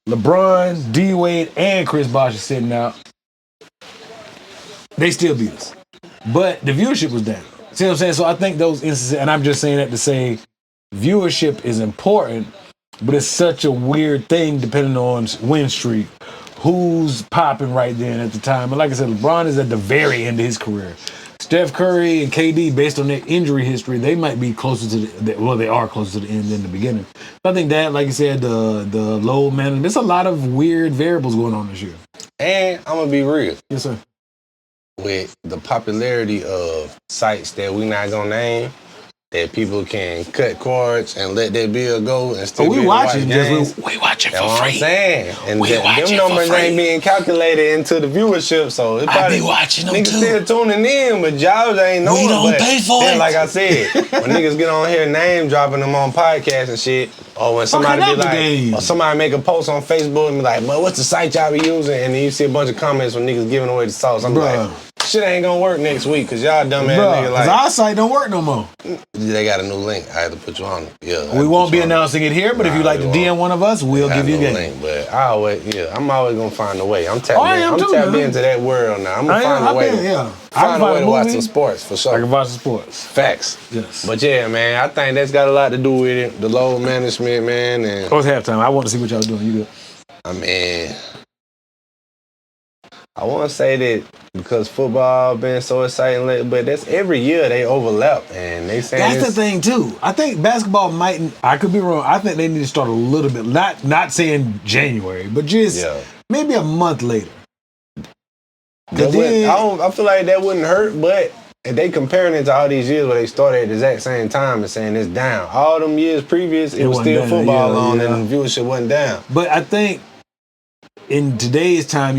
LeBron, D-Wade, and Chris Bosh are sitting out. They still beat us. But the viewership was down. See what I'm saying? So I think those instances, and I'm just saying that to say viewership is important, but it's such a weird thing depending on win streak, who's popping right then at the time. And like I said, LeBron is at the very end of his career. Steph Curry and KD, based on their injury history, they might be closer to they are closer to the end than the beginning. So I think that, like you said, the load management, there's a lot of weird variables going on this year. And I'm going to be real. Yes, sir. With the popularity of sites that we not going to name, that people can cut cords and let their bill go and still we watching games. We watching for free. That's what I'm saying. And them numbers ain't being calculated into the viewership, so it probably I be watching them niggas too. still tuning in, but jobs ain't knowing. We don't pay for it. Like I said, when niggas get on here name dropping them on podcasts and shit, or when somebody be like, or somebody make a post on Facebook and be like, "But what's the site y'all be using?" And then you see a bunch of comments when niggas giving away the sauce. I'm like, shit ain't gonna work next week because y'all dumb ass niggas like our site don't work no more. They got a new link. I had to put you on it. Yeah, we won't be announcing it here, but if you like to DM one of us, we'll give you a link. But I'm always gonna find a way. I'm tapped into that world now. I'm gonna find a way. Find a way to watch some sports for sure. I can watch some sports. Facts. Yes. But yeah, man, I think that's got a lot to do with it. The load management, man. And it's halftime. I want to see what y'all doing. You do. I mean, I want to say that because football been so exciting, but that's every year they overlap and they saying that's the thing too. I think basketball mightn't. I could be wrong. I think they need to start a little bit. Not saying January, but just maybe a month later. I feel like that wouldn't hurt, but if they comparing it to all these years where they started at the exact same time and saying it's down. All them years previous, it was still football on and the viewership wasn't down. But I think in today's time,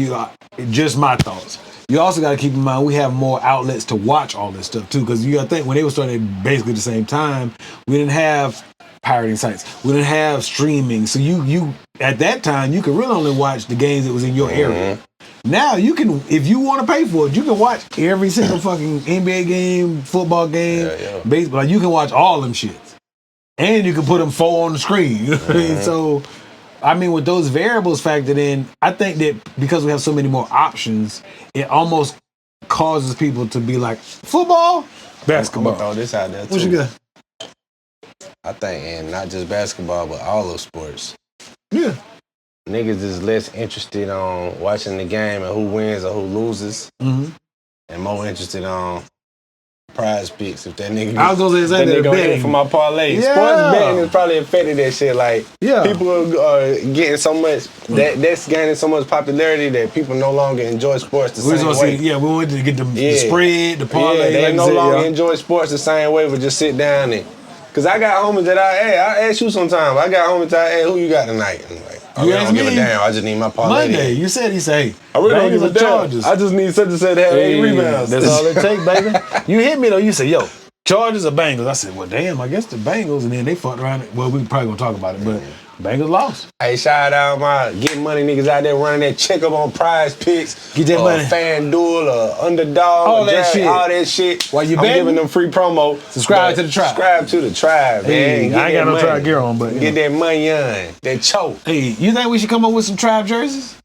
just my thoughts. You also got to keep in mind we have more outlets to watch all this stuff too, because you got to think when they were starting at basically the same time, we didn't have pirating sites, we didn't have streaming. So you at that time you could really only watch the games that was in your area. Now you can, if you want to pay for it, you can watch every single fucking NBA game, football game, baseball. Like you can watch all them shits, and you can put them 4 on the screen. You know what I mean? So. I mean, with those variables factored in, I think that because we have so many more options, it almost causes people to be like, football, basketball. I'm gonna throw this out there too. What you got? I think, and not just basketball, but all of sports. Yeah. Niggas is less interested on watching the game and who wins or who loses, and more interested on prize picks. If that nigga, I was gonna say that gonna hit for my parlay. Yeah. Sports betting has probably affected that shit. Like, people are getting so much that's gaining so much popularity that people no longer enjoy sports the same way. We wanted to get the spread, the parlay. They no longer enjoy sports the same way, but just sit down and. Cause I got homies that I ask you sometimes. I got homies that who you got tonight? And like, I really don't give a damn. I just need my parlay. Monday, you said he say, I really don't give a damn. Charges. I just need such and such to have 8 rebounds. That's all it takes, baby. You hit me though. You say, yo, Chargers or Bengals? I said, well, damn. I guess the Bengals, and then they fucked around. Well, we probably gonna talk about it, but Bengals lost. Hey, shout out my Get Money niggas out there running that check up on Prize Picks. Get that money. FanDuel, Underdog, all that shit. While you betting, I'm giving them free promo. Subscribe to the tribe. Subscribe to the tribe, man. I ain't got no tribe gear on, but get that money on. That choke. Hey, you think we should come up with some tribe jerseys?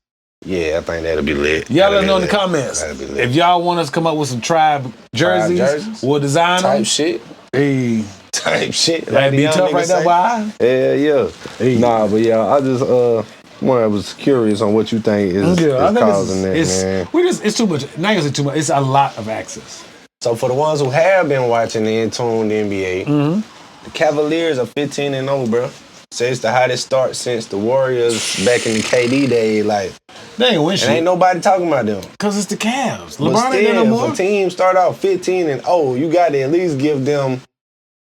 Yeah, I think that'll be lit. Y'all let us know in the comments. That'll be lit. If y'all want us to come up with some tribe jerseys, we'll design them. Type shit. Hey. Type shit. That'd be tough right there, boy. Yeah. Hey. Nah, but yeah, I just I was curious on what you think is causing that, man. It's too much. Not gonna say too much. It's a lot of access. So for the ones who have been watching the in-tune NBA, the Cavaliers are 15-0, bro. So it's the hottest start since the Warriors back in the KD day. Like, they ain't win shit. And ain't nobody talking about them. Because it's the Cavs. LeBron ain't there no more. If a team start out 15-0, you got to at least give them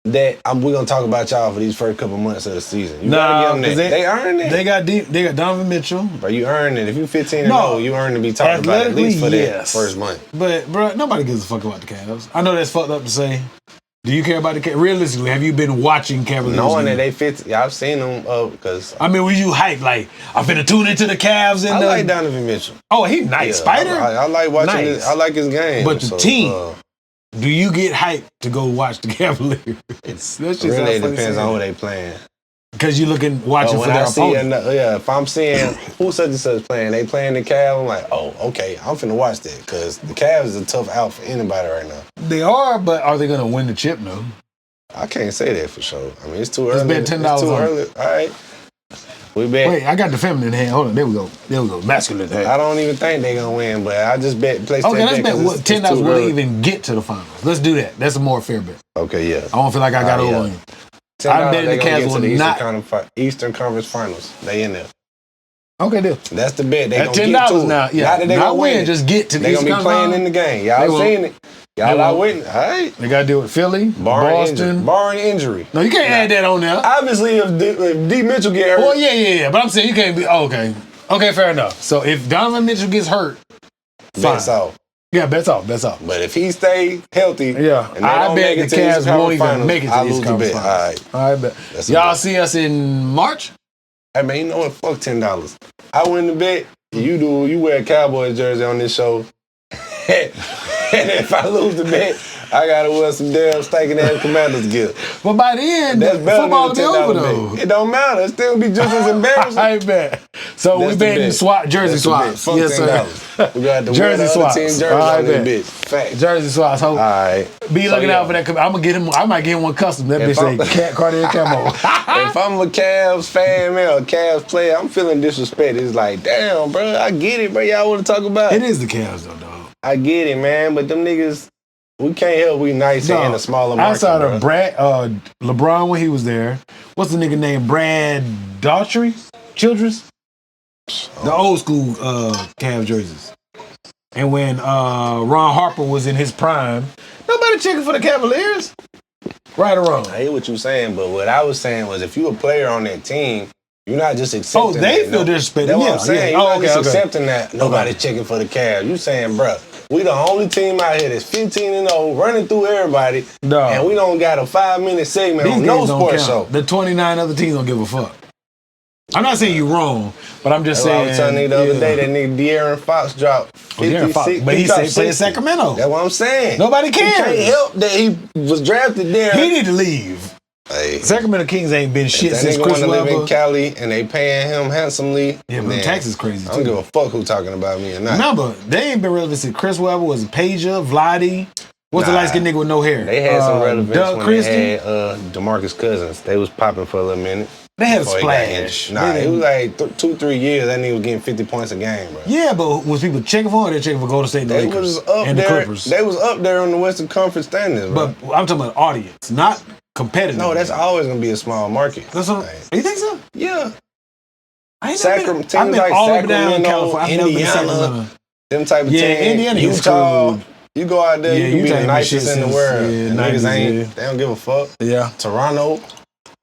that. We're going to talk about y'all for these first couple months of the season. You got to give them that. They earned it. They got Donovan Mitchell. But you earned it. If you 15-0, you earned to be talked about at least for that first month. But, bro, nobody gives a fuck about the Cavs. I know that's fucked up to say. Do you care about the Cavs? Realistically, have you been watching Cavaliers? Knowing that they fit, I've seen them because. I mean, were you hyped? Like, I'm finna tune into the Cavs. I like Donovan Mitchell. Oh, he's nice. Yeah, Spider? I like watching his, I like his game. But the team, do you get hyped to go watch the Cavaliers? It really depends on who they playing. Because you're watching for their opponent. If I'm seeing who such and such playing, they playing the Cavs, I'm like, oh, okay, I'm finna watch that. Because the Cavs is a tough out for anybody right now. They are, but are they going to win the chip, though? I can't say that for sure. I mean, it's too early. Let's bet $10 it's too on early. All right. We bet. Wait, I got the feminine hand. Hold on. There we go. Masculine hand. I don't even think they're going to win, but I just bet. Okay, let's bet what $10 will even get to the finals. Let's do that. That's a more fair bet. Okay, yeah. I don't feel like I got over you. I bet the Cavs will not. Eastern Conference Finals. They in there. Okay, deal. That's the bet. They gonna get to it. Now. Yeah. Not that they gonna win. Just get to the They gonna be playing in the game. Y'all seen it. Y'all out with it. All right. They gotta deal with Philly, Boston. Barring injury. No, you can't add that on there. Obviously, if D. Mitchell get hurt. Well, yeah. But I'm saying you can't be. Okay, fair enough. So if Donovan Mitchell gets hurt, bets off. Yeah, bets off. But if he stay healthy, I bet the Cavs won't even make it to this conference. All right, bet. Y'all see us in March? Hey man, you know what? Fuck $10. I win the bet. You wear a Cowboys jersey on this show. And if I lose the bet, I gotta wear some damn stinking ass Commanders gear. But by the end, football will be over though. It don't matter. It still be just as embarrassing. I bet. So we betting jersey swaps. Fuck $10. We got the jersey swaps. Team jersey on this bitch. Fact. Jersey swaps. All right. Be looking out for that. I might get him one custom. That bitch say Cartier camo. If I'm a Cavs fan, man, or a Cavs player, I'm feeling disrespect. It's like, damn, bro, I get it, bro. Y'all want to talk about it? It is the Cavs though, dog. I get it, man, but them niggas, we can't help we nice in a smaller market. Outside of LeBron when he was there, what's the nigga named Brad Childress? The old school Cavs jerseys. And when Ron Harper was in his prime, nobody checking for the Cavaliers. Right or wrong? I hear what you're saying, but what I was saying was if you a player on that team, you're not just accepting that. Oh, they feel disrespected. That's what I'm saying. You're not just accepting that nobody checking for the Cavs. You saying, bruh, we the only team out here that's 15-0, running through everybody, and we don't got a 5-minute segment on no sports show. The 29 other teams don't give a fuck. I'm not saying you're wrong, but I'm just saying. I was telling you the other day that nigga De'Aaron Fox dropped 56. But he played Sacramento. That's what I'm saying. Nobody cares. You can't help that he was drafted there. He need to leave. Hey. Sacramento Kings ain't been shit since Chris Webber. Live in Cali and they paying him handsomely. Yeah, but the tax is crazy too. I don't give a fuck who talking about me or not. Remember, they ain't been relevant since Chris Webber was Peja, Vladi. What's the light-skinned nigga with no hair? They had some relevance Doug when Christie. They had DeMarcus Cousins. They was popping for a little minute. They had a splash. It was like 2-3 years. That nigga was getting 50 points a game, bro. Yeah, but was people checking for him or they checking for Golden State and the Lakers and the Clippers? They was up there on the Western Conference standings, bro. But I'm talking about audience, not competitive. No, that's always going to be a small market. That's what, you think so? Yeah. I've been like all over down in California. Indiana. Them type of teams. Indiana, Utah. You go out there, you can be the nicest in the world. Yeah, niggas they don't give a fuck. Yeah. Toronto.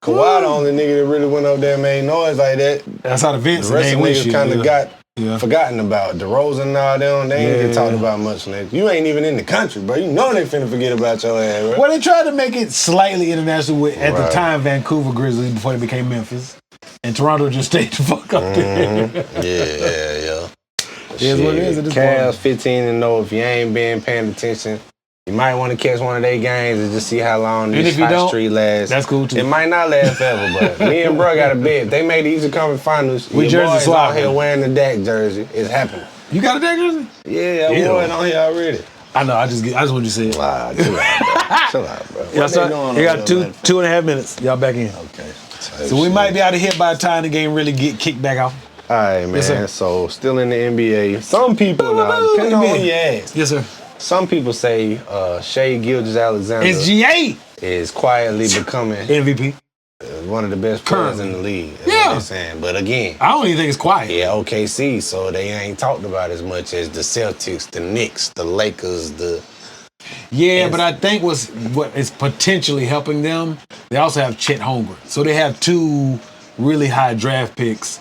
Kawhi the only nigga that really went up there and made noise like that. That's how the Vince. The rest of niggas kind of got forgotten about. DeRozan and all them, they ain't get talked about much, nigga. You ain't even in the country, bro. You know they finna forget about your ass, bro. Well, they tried to make it slightly international at the time Vancouver Grizzlies before they became Memphis. and Toronto just stayed the fuck up there. Yeah. It is what it is at this Cavs 15-0. If you ain't been paying attention, you might want to catch one of their games and just see how long this hot streak lasts. That's cool too. It might not last forever, but me and bro got a bet. If they make the Eastern Conference Finals, we your jersey boys out here wearing the Dak jersey. It's happening. You got a Dak jersey? Yeah, I wore it on here already. I know. I just want you to say it. Wow, chill out, bro. Y'all start, you got 2.5 minutes. Y'all back in. Okay. So we might be out of here by the time the game really get kicked back off. All right, man. Yes, so still in the NBA. Some people now, depending on who you ask. Yes, sir. Some people say Shai Gilgeous-Alexander SGA is quietly becoming MVP. One of the best players in the league. That's what they're saying. But again, I don't even think it's quiet. Yeah, OKC, so they ain't talked about as much as the Celtics, the Knicks, the Lakers, but I think what is potentially helping them, they also have Chet Holmgren. So they have 2 really high draft picks.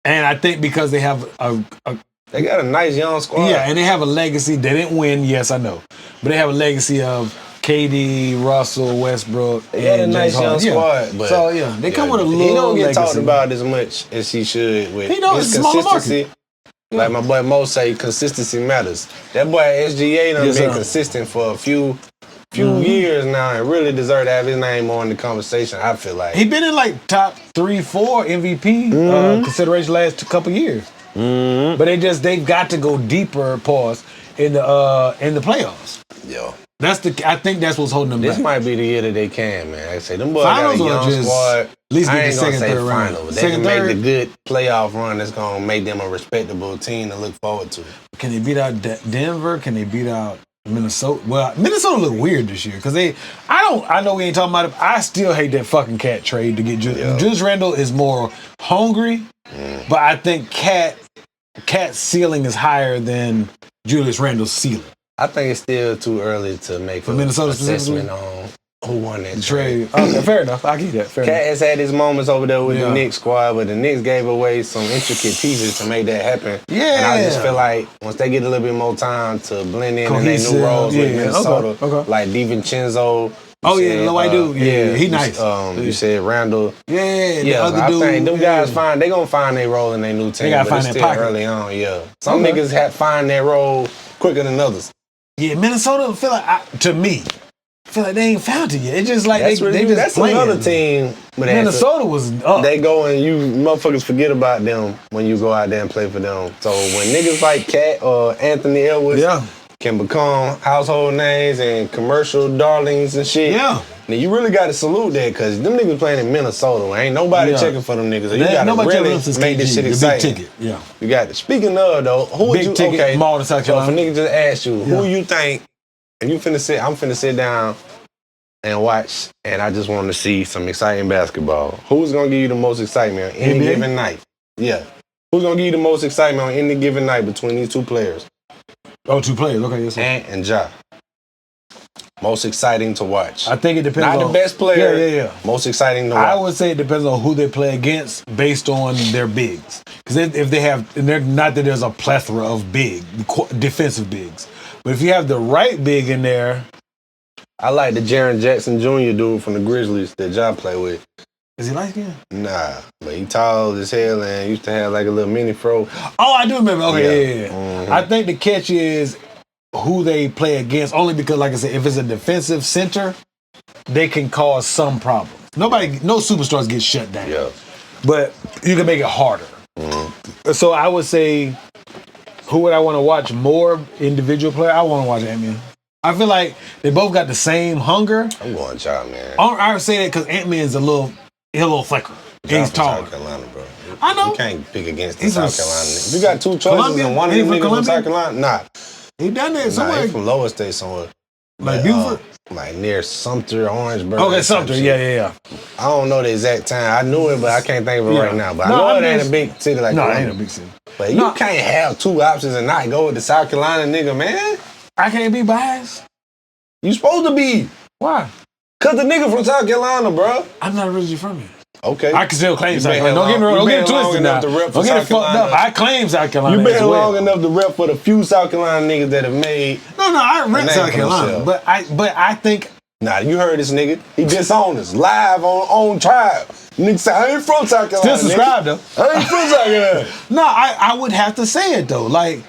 And I think because they have they got a nice young squad. Yeah, and they have a legacy. They didn't win, yes, I know. But they have a legacy of KD, Russell, Westbrook, they got a nice young squad. But so, they come with a little he don't get legacy. Talked about as much as he should with his consistency. Like my boy Mo say, consistency matters. That boy SGA done been consistent for a few years now and really deserve to have his name more in the conversation, I feel like. He been in like top 3-4 MVP consideration last couple years. But they've got to go deeper, in the playoffs. Yo. I think that's what's holding them back. This might be the year that they can, man. I say them boys finals got a young squad. At least I get ain't the gonna second, say third round. final. They can make the good playoff run that's gonna make them a respectable team to look forward to. Can they beat out Denver? Can they beat out Minnesota? Well, Minnesota look weird this year because I know we ain't talking about it. I still hate that fucking Cat trade to get Julius. Julius Randle is more hungry, but I think Cat's ceiling is higher than Julius Randle's ceiling. I think it's still too early to make an assessment on who won that trade. Okay, fair enough. I get that. Cat has had his moments over there with the Knicks squad, but the Knicks gave away some intricate pieces to make that happen. Yeah. And I just feel like once they get a little bit more time to blend in their new roles with Minnesota, like DiVincenzo. The white dude. Yeah, he nice. You said Randall. The other dude. I think them guys they gonna find their role in their new team. They gotta find that pocket early on. Yeah, some niggas find their role quicker than others. Yeah, Minnesota feel like they ain't found it yet. It's just like they just that's playing. Another team. But Minnesota was up. They go and you motherfuckers forget about them when you go out there and play for them. So when niggas like Cat or Anthony Edwards can become household names and commercial darlings and shit. Yeah. Now you really got to salute that because them niggas playing in Minnesota. Ain't nobody checking for them niggas. So you got to really make this shit exciting. Big ticket. Yeah. You got to. Speaking of though, who would you? Ticket, okay. Mall in South Carolina. So if a nigga just asked you, who you think? And I'm finna sit down and watch, and I just want to see some exciting basketball. Who's gonna give you the most excitement on any given night? Yeah. Who's gonna give you the most excitement on any given night between these 2 players? Oh, 2 players. Okay, yes, sir. Ant and Ja. Most exciting to watch. I think it depends on... Not the best player. Yeah. Most exciting to watch. I would say it depends on who they play against based on their bigs. Because if they have... Not that there's a plethora of defensive bigs. But if you have the right big in there... I like the Jaren Jackson Jr. dude from the Grizzlies that Ja play with. Is he light skinned? Nah, but he tall as hell and used to have like a little mini fro. Oh, I do remember. Okay, yeah. Mm-hmm. I think the catch is who they play against, only because, like I said, if it's a defensive center, they can cause some problems. No superstars get shut down. Yeah. But you can make it harder. Mm-hmm. So I would say, who would I want to watch more individual player? I want to watch Ant-Man. I feel like they both got the same hunger. I'm going Ja, man. I would say that because Ant-Man's a little thicker. He's taller. South Carolina, bro. I know. You can't pick against the South Carolina. If you got 2 choices Columbia? And one of them niggas from South Carolina, nah. He done that somewhere. He from Lower State somewhere. Like Buford? Like near Sumter, Orangeburg. Okay, Sumter. Yeah. I don't know the exact time. I knew it, but I can't think of it right now. But I know it ain't a big city like that. No, it ain't a big city. But you can't have 2 options and not go with the South Carolina nigga, man. I can't be biased. You supposed to be. Why? Cause the nigga from South Carolina, bro. I'm not originally from here. Okay. I can still claim South Carolina. Don't get me wrong. Don't get it twisted now. Don't get it fucked up. I claim South Carolina. You've been long enough to rep for the few South Carolina niggas that have made. No, I rep South Carolina, but I think Nah, you heard this nigga. He disowned us live on Tribe. Nigga said, I ain't from South Carolina. Still subscribe, though. I ain't from South Carolina. No, I would have to say it, though. Like,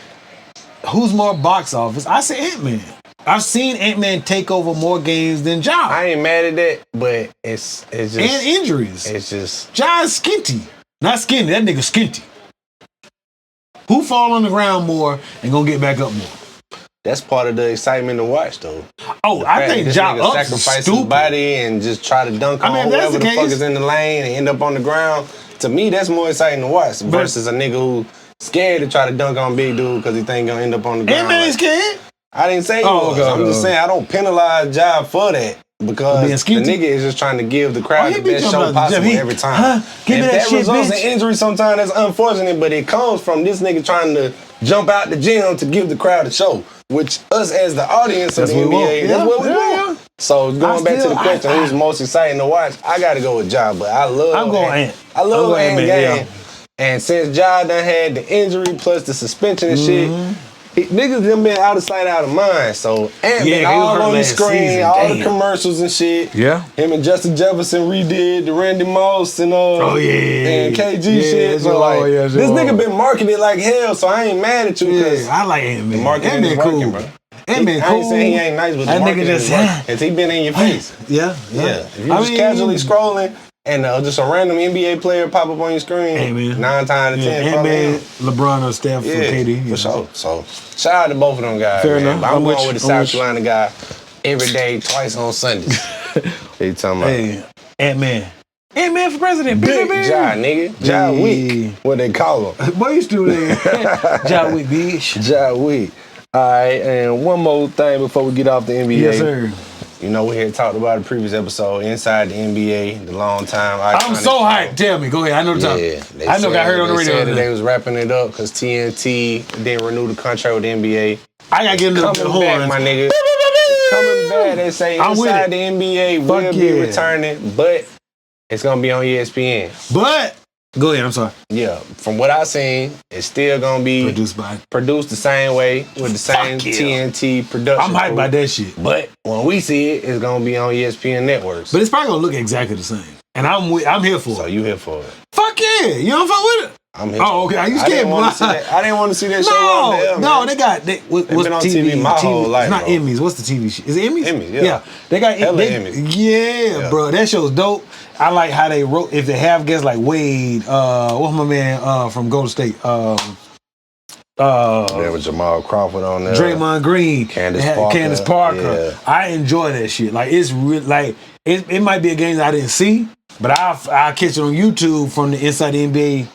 who's more box office? I say Ant-Man. I've seen Ant-Man take over more games than Ja. I ain't mad at that, but it's just... And injuries. It's just... Ja's skinty. Not skinny, that nigga skinty. Who fall on the ground more and gonna get back up more? That's part of the excitement to watch, though. Oh, I think Ja Ups is sacrifice stupid. his body and just try to dunk on whoever the fuck is in the lane and end up on the ground. To me, that's more exciting to watch versus a nigga who scared to try to dunk on big dude because he think gonna end up on the ground. Ant-Man scared? I didn't say he was. I'm just saying I don't penalize Ja for that. Because the nigga is just trying to give the crowd the best show possible every time. If that results in injury sometimes, that's unfortunate, but it comes from this nigga trying to jump out the gym to give the crowd a show, which us as the audience of the NBA, that's what we want. So going back to the question, who's most exciting to watch, I got to go with Ja, but I love Ant. I love Ant game. And since Ja done had the injury plus the suspension and shit, niggas done been out of sight, out of mind. So Ant been all on the screen, all the commercials and shit. Yeah. Him and Justin Jefferson redid the Randy Moss and and KG shit. So like this nigga been marketed like hell. So I ain't mad at you because I like Ant-Man. The marketing is working, bro. Ant-Man cool. I ain't saying he ain't nice, but the marketing is working. Has he been in your face? Yeah. If you just casually scrolling. And just a random NBA player pop up on your screen. 9 times out of 10. Ant-Man, LeBron or Steph or KD. For sure. So, shout out to both of them guys. Fair enough. But I'm going with the South Carolina guy every day, twice on Sundays. They talking about? Hey, Ant-Man. Ant-Man for president. Big Ja, nigga. Ja Week. What they call him. Boy, you stupid. Ja Week, bitch. Ja Week. All right, and one more thing before we get off the NBA. Yes, sir. You know, we had talked about the previous episode, Inside the NBA, the long time. I'm so hyped. Tell me. Go ahead. I know the time. I know I heard on the radio. They said they was wrapping it up because TNT didn't renew the contract with the NBA. I got to get a little bit of horns. Back, my nigga. Coming back. They say Inside the NBA will be returning, but it's going to be on ESPN. But... Go ahead, I'm sorry. Yeah, from what I've seen, it's still gonna be produced the same way with the same TNT production. I'm hyped about that shit. But when we see it, it's gonna be on ESPN networks. But it's probably gonna look exactly the same. And I'm here for it. So you here for it? Fuck yeah! You don't fuck with it? I'm here. Oh, okay. Are you scared? I didn't want to see that show. No, they got what's been on TV my whole life. It's not Emmys. What's the TV show? Is it Emmys? Emmys, yeah. They got Emmys. Yeah, bro. That show's dope. I like how they wrote. If they have guests like Wade, what's my man from Golden State? There was Jamal Crawford on there. Draymond Green, Candace Parker. Yeah. I enjoy that shit. Like it's real. Like it might be a game that I didn't see, but I catch it on YouTube from the Inside the NBA.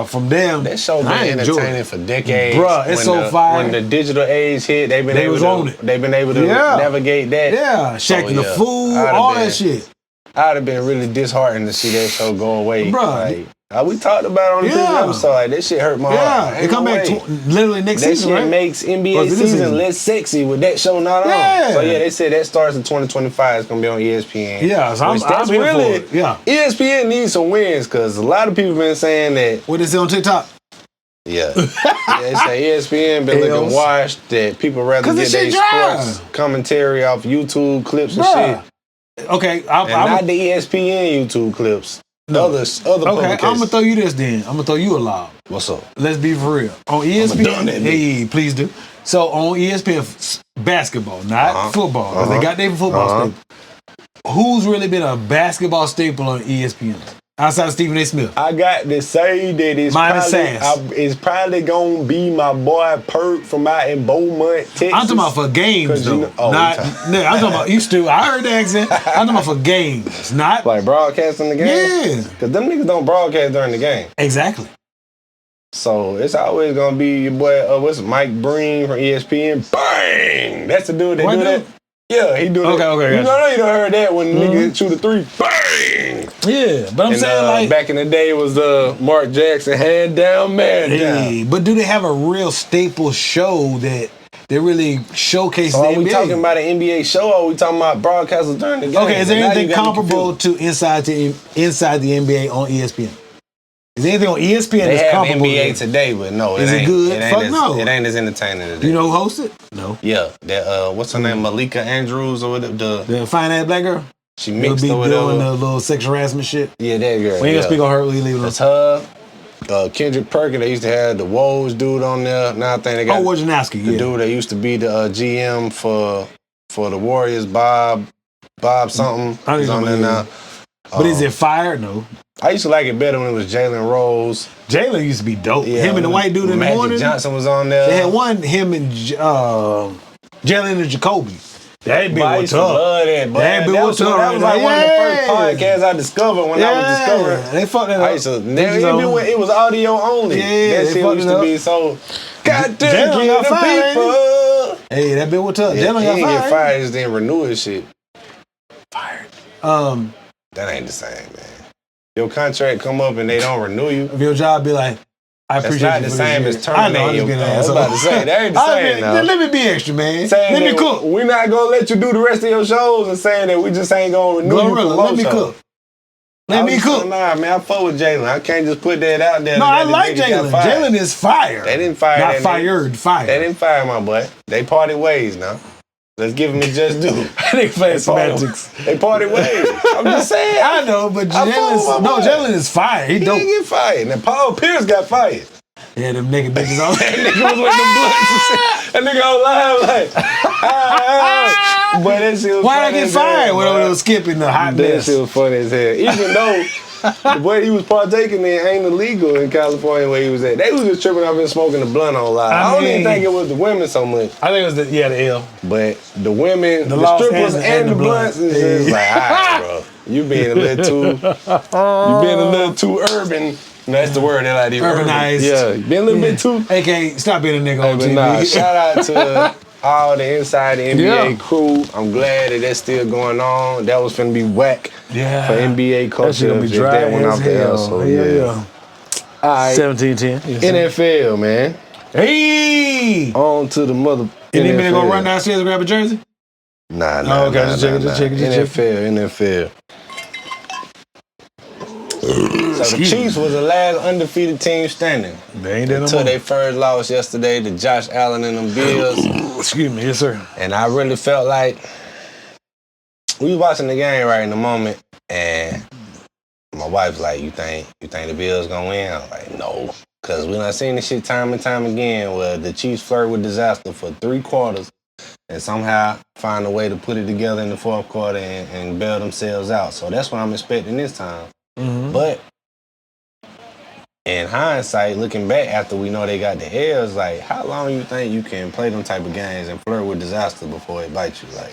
From them, that show been entertaining for decades, bruh. It's so fire. When the digital age hit, they've been able to navigate that. Yeah, Shaq the Fool, all that shit. I'd have been really disheartened to see that show go away, bruh. Like, we talked about it on the previous episode. Like that shit hurt my heart. It come back literally next season. That shit makes NBA season less sexy with that show not on. So they said that starts in 2025. It's gonna be on ESPN. Yeah, so I'm here for it. Yeah, ESPN needs some wins because a lot of people been saying that. What is it on TikTok? Yeah. They say ESPN been looking washed. That people rather get their sports commentary off YouTube clips and shit. Okay, not the ESPN YouTube clips. No. Other publications. I'm gonna throw you this then. I'm gonna throw you a lob. What's up? Let's be for real. On ESPN, hey, please do. So on ESPN, basketball, not football, because they got their football staple. Who's really been a basketball staple on ESPN outside of Stephen A. Smith? I got to say that it's probably gonna be my boy Perk from out in Beaumont, Texas. I'm talking about for games though. I'm talking about you still. I heard the accent. I'm talking about for games, not like broadcasting the game. Yeah, because them niggas don't broadcast during the game. Exactly. So it's always gonna be your boy. What's Mike Breen from ESPN? Bang! That's the dude that do that. Yeah, he do that. Okay. You know you done heard that when the nigga shoot a 3. Bang! Yeah, but I'm saying like back in the day it was Mark Jackson hand down, man down. But do they have a real staple show that they really showcase so the NBA? Are we talking about an NBA show or are we talking about broadcasters during the game? Okay, is there anything comparable to Inside the NBA on ESPN? Is anything on ESPN they that's have comparable? NBA today, but no, is it good? Fuck no. It ain't as entertaining today. You know who hosts it? No. Yeah, that what's her name? Malika Andrews or whatever. The fine ass black girl. She mixed be or whatever. doing the little sexual harassment shit. Yeah, that girl. We ain't gonna speak on her. We leave it. That's her. Kendrick Perkins. They used to have the Woj dude on there. Now I think they got Wojnarowski. The dude that used to be the GM for the Warriors, Bob something. He's on there now. But is it fire? No. I used to like it better when it was Jalen Rose. Jalen used to be dope. Yeah, him and the white dude in the morning. Magic Johnson was on there. They had one, him and Jalen and Jacoby. That be what's up. Love that, that be what's up. That was like one of the first podcasts I discovered when I was discovering. They fucked that up. I used to, it was audio only. Yeah, that shit used to be so. God damn, Jalen got fired. Hey, that bit what's up. Yeah, Jalen got fired. He didn't get fired. He just didn't renew his shit. Fired. That ain't the same, man. Your contract come up and they don't renew you. If your job be like, I appreciate that's not the same as terminating your contract. I was about to say, that ain't the same now. Let me be extra, man. Saying let me cook. We're not going to let you do the rest of your shows and saying that we just ain't going to renew you for let me cook. Let me cook. Nah, man, I fuck with Jalen. I can't just put that out there. No, I like Jalen. Jalen is fire. They didn't fire Not fired, fired. They didn't fire my boy. They parted ways now. Let's give him a just due. They play semantics. They parted ways. I'm just saying. I know, but Jalen is fire. He dope. He didn't get fired. Now Paul Pierce got fired. Yeah, them nigga bitches on. That nigga was with them blunts. That nigga on live like, But that shit was Why'd I get fired when I was skipping the hot mess? That shit was funny as hell. Even though the way he was partaking in ain't illegal in California where he was at. They was just tripping off and smoking the blunt on live. I don't even think it was the women so much. I think it was the L. But the women, the strippers and the blunts is just like, all right, bro. You being a little too urban. That's the word that I did. Urbanized. Yeah, being a little bit too. Hey, can't stop being a nigga on TV. Nah, shout out to all the inside the NBA crew. I'm glad that that's still going on. That was finna be whack for NBA culture. That be dry that went off the L. So yeah. All right. 17-10. NFL, man. Hey! On to the mother. You need me to go run downstairs and grab a jersey? Nah. Okay, just check it. NFL. So the Chiefs was the last undefeated team standing. They ain't that no until more. they first lost yesterday to Josh Allen and them Bills. Excuse me, yes sir. And I really felt like we was watching the game right in the moment, and my wife's like, "You think the Bills gonna win?" I was like, "No," because we done seen this shit time and time again where the Chiefs flirt with disaster for 3 quarters and somehow find a way to put it together in the 4th quarter and bail themselves out. So that's what I'm expecting this time. Mm-hmm. But in hindsight, looking back after we know they got the L's, like, how long you think you can play them type of games and flirt with disaster before it bites you? Like,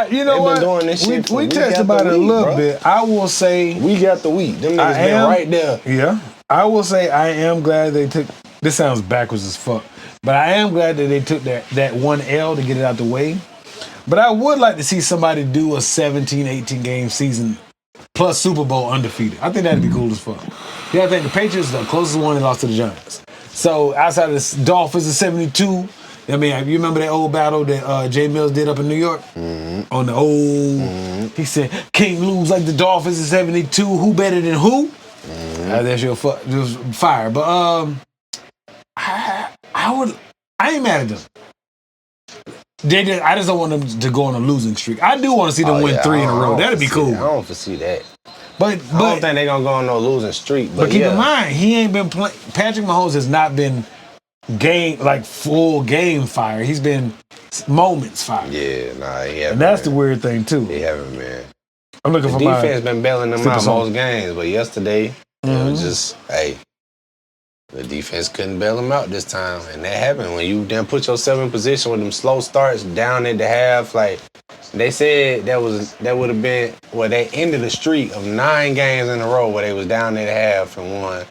you know what? Doing this shit we touched about it a little bit. I will say we got the week. Them niggas been right there. Yeah. I will say I am glad they took. This sounds backwards as fuck, but I am glad that they took that one L to get it out the way. But I would like to see somebody do a 17, 18 game season plus Super Bowl undefeated. I think that'd be cool as fuck. Yeah, I think the Patriots the closest one they lost to the Giants. So outside of the Dolphins in 72, I mean, you remember that old battle that Jay Mills did up in New York? Mm-hmm. On the old, he said, can't lose like the Dolphins in 72. Who better than who? Mm-hmm. That's your just fire. But I ain't mad at them. I just don't want them to go on a losing streak. I do want to see them win 3 in a row. That'd be cool. I don't foresee that. But I don't think they're going to go on no losing streak. But keep in mind, he ain't been playing. Patrick Mahomes has not been full game fire. He's been moments fire. Yeah, nah, he hasn't. And that's the weird thing, too. He haven't been. I'm looking for my defense been bailing them out most games, but yesterday, it was just, the defense couldn't bail them out this time. And that happened when you then put yourself in position with them slow starts down at the half. Like, they said that would have been where they ended a streak of 9 games in a row where they was down at the half and won.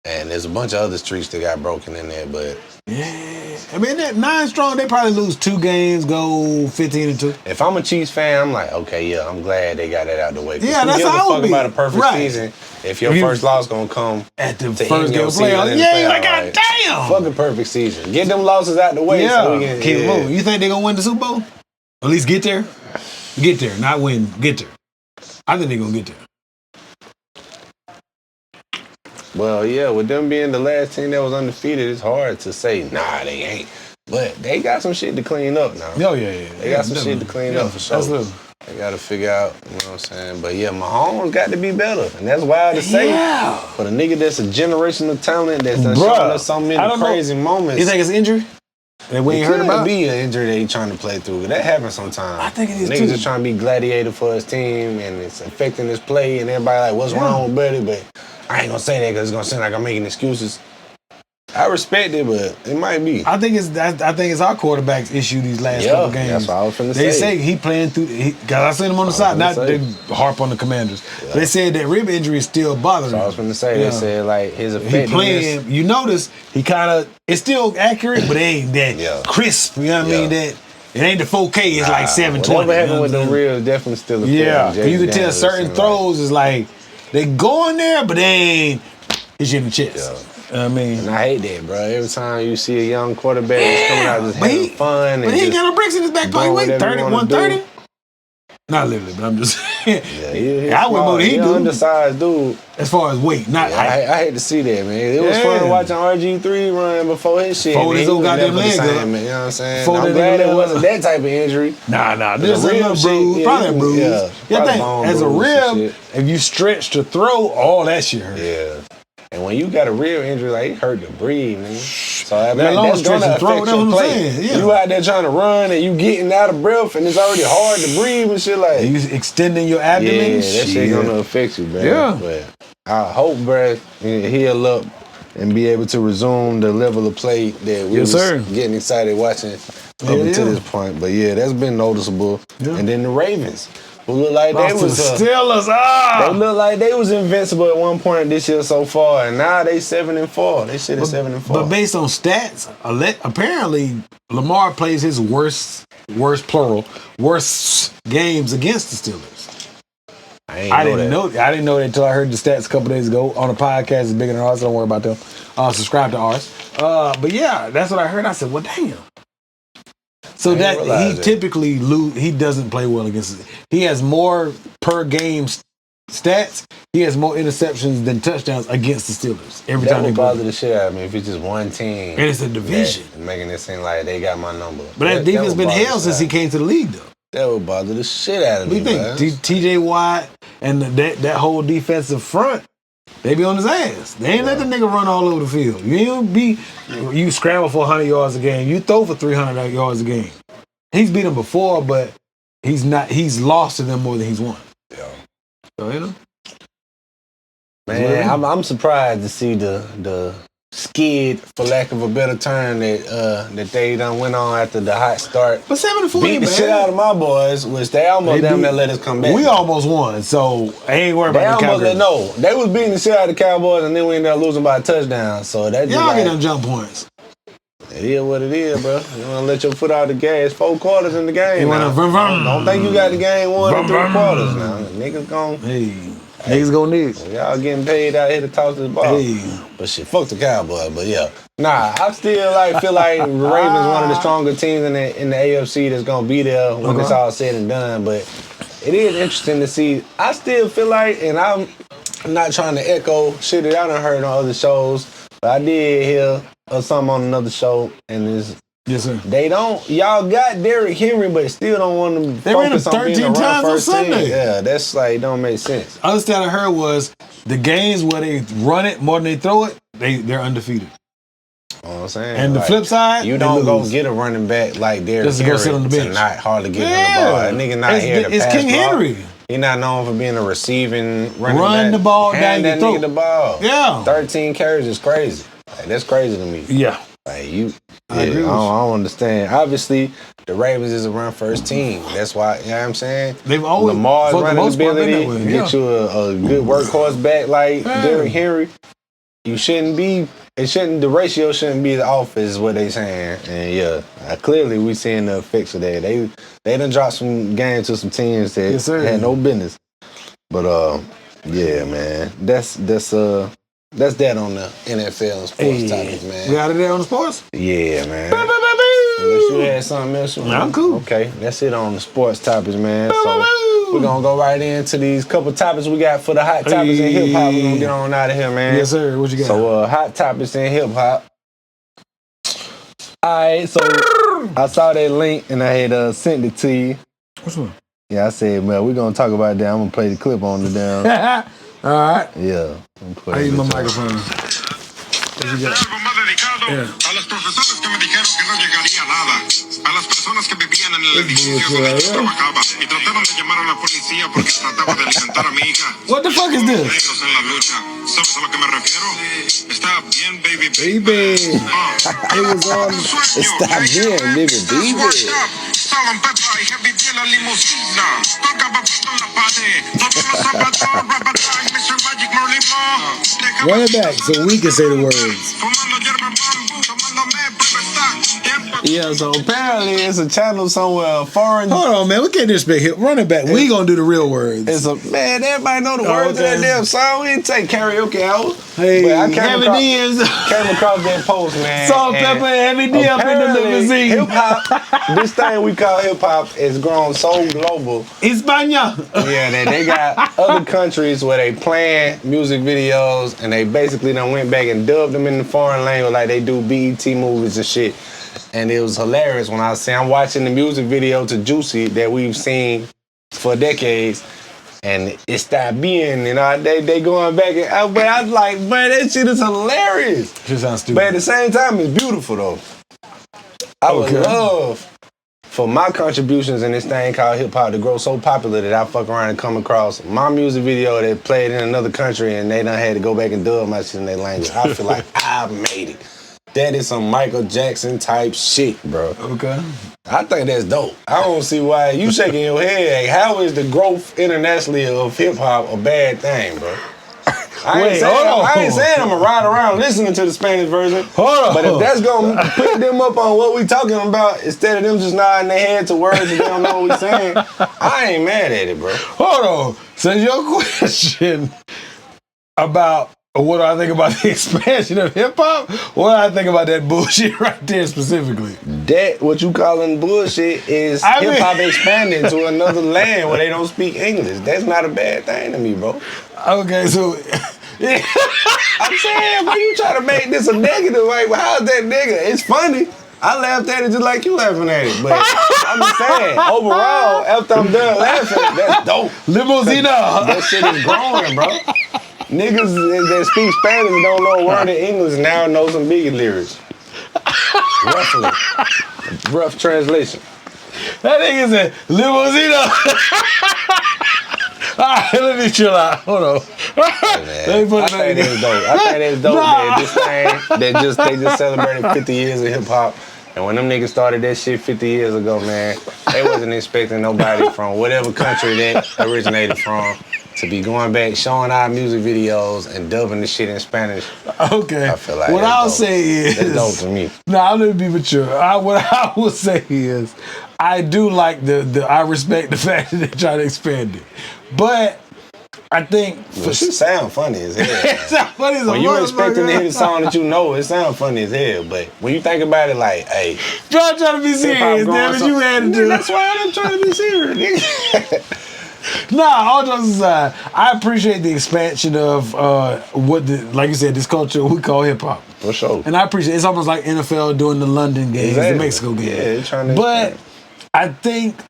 And there's a bunch of other streaks that got broken in there, but yeah, I mean that 9 strong, they probably lose 2 games, go 15-2. If I'm a Chiefs fan, I'm like, okay, yeah, I'm glad they got that out the way. Yeah, that's how I would be. About a perfect season if your first loss gonna come at the first game of playoffs. Yeah, you're like, God damn, fucking perfect season. Get them losses out the way. Yeah, so we can keep moving. You think they're gonna win the Super Bowl? At least get there. Get there, not win. Get there. I think they're gonna get there. Well, yeah, with them being the last team that was undefeated, it's hard to say, nah, they ain't. But they got some shit to clean up now. Oh, yeah. They got some shit to clean up for sure. Absolutely. They got to figure out, you know what I'm saying? But yeah, Mahomes got to be better. And that's wild to say. Yeah. For the nigga that's a generational talent that's done shown us so many crazy moments. You think it's injury? That we ain't heard about? It could be an injury that he's trying to play through. That happens sometimes. I think it is Niggas too. just trying to be gladiator for his team and it's affecting his play and everybody like, what's wrong with Buddy? But I ain't gonna say that because it's gonna seem like I'm making excuses. I respect it, but it might be. I think it's our quarterback's issue these last couple games. That's what I was finna They say. say he playing through. Because I seen him on the side. Not to harp on the Commanders. Yeah. They said that rib injury is still bothering him. I was finna say. They said like his effectiveness. He playing. You notice he kind of. It's still accurate, but it ain't that crisp. You know what I mean? That it ain't the 4K. It's like 720. Whatever happened with the real is definitely still a you can tell certain throws is like they going there, but they ain't hit you in the chest. I mean, and I hate that, bro. Every time you see a young quarterback that's coming out just having fun, but he ain't got no bricks in his back pocket. Wait, 130? Not literally, but I'm just saying. I wouldn't know he do. Undersized dude. As far as weight, not height. I hate to see that, man. It was fun watching RG3 run before his shit. Before his old goddamn leg, man. You know what I'm saying? I'm glad it wasn't that type of injury. Nah. This is a real bruise. Probably a bruise. Yeah, as a rib, if you stretch to throw, all that shit hurt. Yeah. And when you got a real injury, like it hurt to breathe, man. So that long stretch and throw, that's what I'm saying. Yeah. You out there trying to run and you getting out of breath and it's already hard to breathe and shit like. You extending your abdomen. Yeah, that shit gonna affect you, bro. Yeah. But I hope, bro, he'll up and be able to resume the level of play that we was getting excited watching up until this point. But yeah, that's been noticeable. Yeah. And then the Ravens. Who look like they was Steelers. They look like they was invincible at one point this year so far, and now they 7-4. They shit at 7-4. But based on stats, apparently Lamar plays his worst games against the Steelers. I didn't know that until I heard the stats a couple days ago on a podcast. It's bigger than ours. So don't worry about them. Subscribe to ours. But yeah, that's what I heard. I said, well, damn. So that he typically he doesn't play well against it. He has more per game stats. He has more interceptions than touchdowns against the Steelers every time they would bother the shit out of me if it's just one team. And it's a division. Making it seem like they got my number. But that defense been hell since he came to the league, though. That would bother the shit out of me, man. TJ Watt and that whole defensive front, they be on his ass. They ain't let the nigga run all over the field. You scramble for 100 yards a game. You throw for 300 yards a game. He's beat them before, but he's lost to them more than he's won. Yeah. So, you know. Man, I'm surprised to see the skid, for lack of a better term, that they done went on after the hot start. But 7-4, beat the shit out of my boys, which they almost damn near let us come back. We almost won, so I ain't worried about the Cowboys. They was beating the shit out of the Cowboys, and then we ended up losing by a touchdown. So that y'all get them jump points. It is what it is, bro. You want to let your foot out of the gas. 4 quarters in the game. Don't think you got the game 1 and 3 quarters now. Niggas gon'. Niggas gon' need. Y'all getting paid out here to toss this ball. But shit, fuck the Cowboys. But yeah, I still feel like the Ravens one of the stronger teams in the AFC that's gonna be there when it's all said and done. But it is interesting to see. I still feel like, and I'm not trying to echo shit that I done heard on other shows, but I did hear something on another show, and it's yes, sir. Y'all got Derrick Henry, but still don't want them to focus on being the run first team. Yeah, that's like, don't make sense. Other thing I heard was the games where they run it more than they throw it, they're undefeated. You know what I'm saying? And the flip side, you don't go get a running back like Derrick Henry to not hardly get on the ball. That nigga not here to pass. It's King Henry. He not known for being a receiving running back. Run the ball down your throat. Nigga the ball. Yeah. 13 carries is crazy. Like, that's crazy to me. Yeah. Like I don't understand. Obviously, the Ravens is a run-first team. That's why, you know what I'm saying? They've always Lamar's running ability, get you a good workhorse back like Derrick Henry. The ratio shouldn't be off, is what they saying. And clearly we seeing the effects of that. They done dropped some games to some teams that had no business. But yeah, man, that's that on the NFL and sports topics, man. We out of there on the sports? Yeah, man. Unless you had something else. I'm cool. Okay, that's it on the sports topics, man. So We're gonna go right into these couple topics we got for the hot topics in hip hop. We're gonna get on out of here, man. Yes, sir. What you got? So, hot topics in hip hop. Alright, so I saw that link and I had sent it to you. Which one? Yeah, I said, man, we're gonna talk about that. I'm gonna play the clip on the down. Alright. Yeah. I use my microphone. Este álbum va dedicado a los profesores que me dijeron que no llegaría a nada, a las personas que vivían en el edificio donde yo trabajaba y trataron de llamar a la policía porque trataba de alimentar a mi hija. What the fuck is this? Negros en la lucha. ¿Sabes a lo que me refiero? Está bien, baby. Baby. It was on. Está bien, baby. Salt and pepper y heavy de la limusina. Tocaba puesto en la pared. Todos los zapatos, Rabatán, Mr. Magic, Marley Mo. Run it back so we can say the words. Fumando hierba bambú, tomándome privestá. Yeah, so apparently it's a channel somewhere foreign. Hold on, man. We can't disrespect him. Run it back. We gonna do the real words. It's a man. Everybody know the words of that damn song. We didn't take karaoke out. Hey, but I Heavy D is came across that post, man. Salt, pepper, Heavy D up in the limousine. Hip hop. This thing we call hip hop has grown so global. España. Yeah, that they got other countries where they playing music videos and they basically done went back and dubbed them in the foreign language like they do BET movies and shit. And it was hilarious when I was saying I'm watching the music video to Juicy that we've seen for decades. And it's that being, you know, they going back and but I was like, man, that shit is hilarious. Shit sounds stupid. But at the same time, it's beautiful though. I would love for my contributions in this thing called hip hop to grow so popular that I fuck around and come across my music video that played in another country and they done had to go back and dub my shit in their language. I feel like I made it. That is some Michael Jackson type shit, bro. Okay. I think that's dope. I don't see why you shaking your head. How is the growth internationally of hip hop a bad thing, bro? I ain't saying I'm gonna ride around listening to the Spanish version. Hold on. But if that's gonna put them up on what we talking about, instead of them just nodding their head to words and they don't know what we saying, I ain't mad at it, bro. Hold on. So your question about what do I think about the expansion of hip hop? What do I think about that bullshit right there specifically? That what you calling bullshit is hip hop expanding to another land where they don't speak English. That's not a bad thing to me, bro. Okay, so I'm saying, why you trying to make this a negative? Like, how's that nigga? It's funny. I laughed at it just like you laughing at it. But I'm just saying, overall, after I'm done laughing, that's dope. Limousine. That shit is growing, bro. Niggas that speak Spanish and don't know a word in English now know some Biggie lyrics. Roughly. Rough translation. That nigga said limousine. All right, let me chill out. Hold on. Let me put I think that's dope. I think that's dope that this thing they just celebrated 50 years of hip hop. And when them niggas started that shit 50 years ago, man, they wasn't expecting nobody from whatever country that originated from to be going back, showing our music videos and dubbing the shit in Spanish. Okay. I feel like what I'll dope. say is that's dope to me. Nah, let me be mature. What I will say is I do like I respect the fact that they try to expand it. But I think it sound funny as hell. It sound funny as when you're expecting to hear the song that you know, it sound funny as hell. But when you think about it, like, hey, try to be serious, damn it, you had to do. That's why I'm trying to be serious, nigga. Nah, all jokes aside, I appreciate the expansion of like you said, this culture we call hip hop. For sure. And I appreciate it's almost like NFL doing the London games, the Mexico games. Yeah, they're trying to. But I think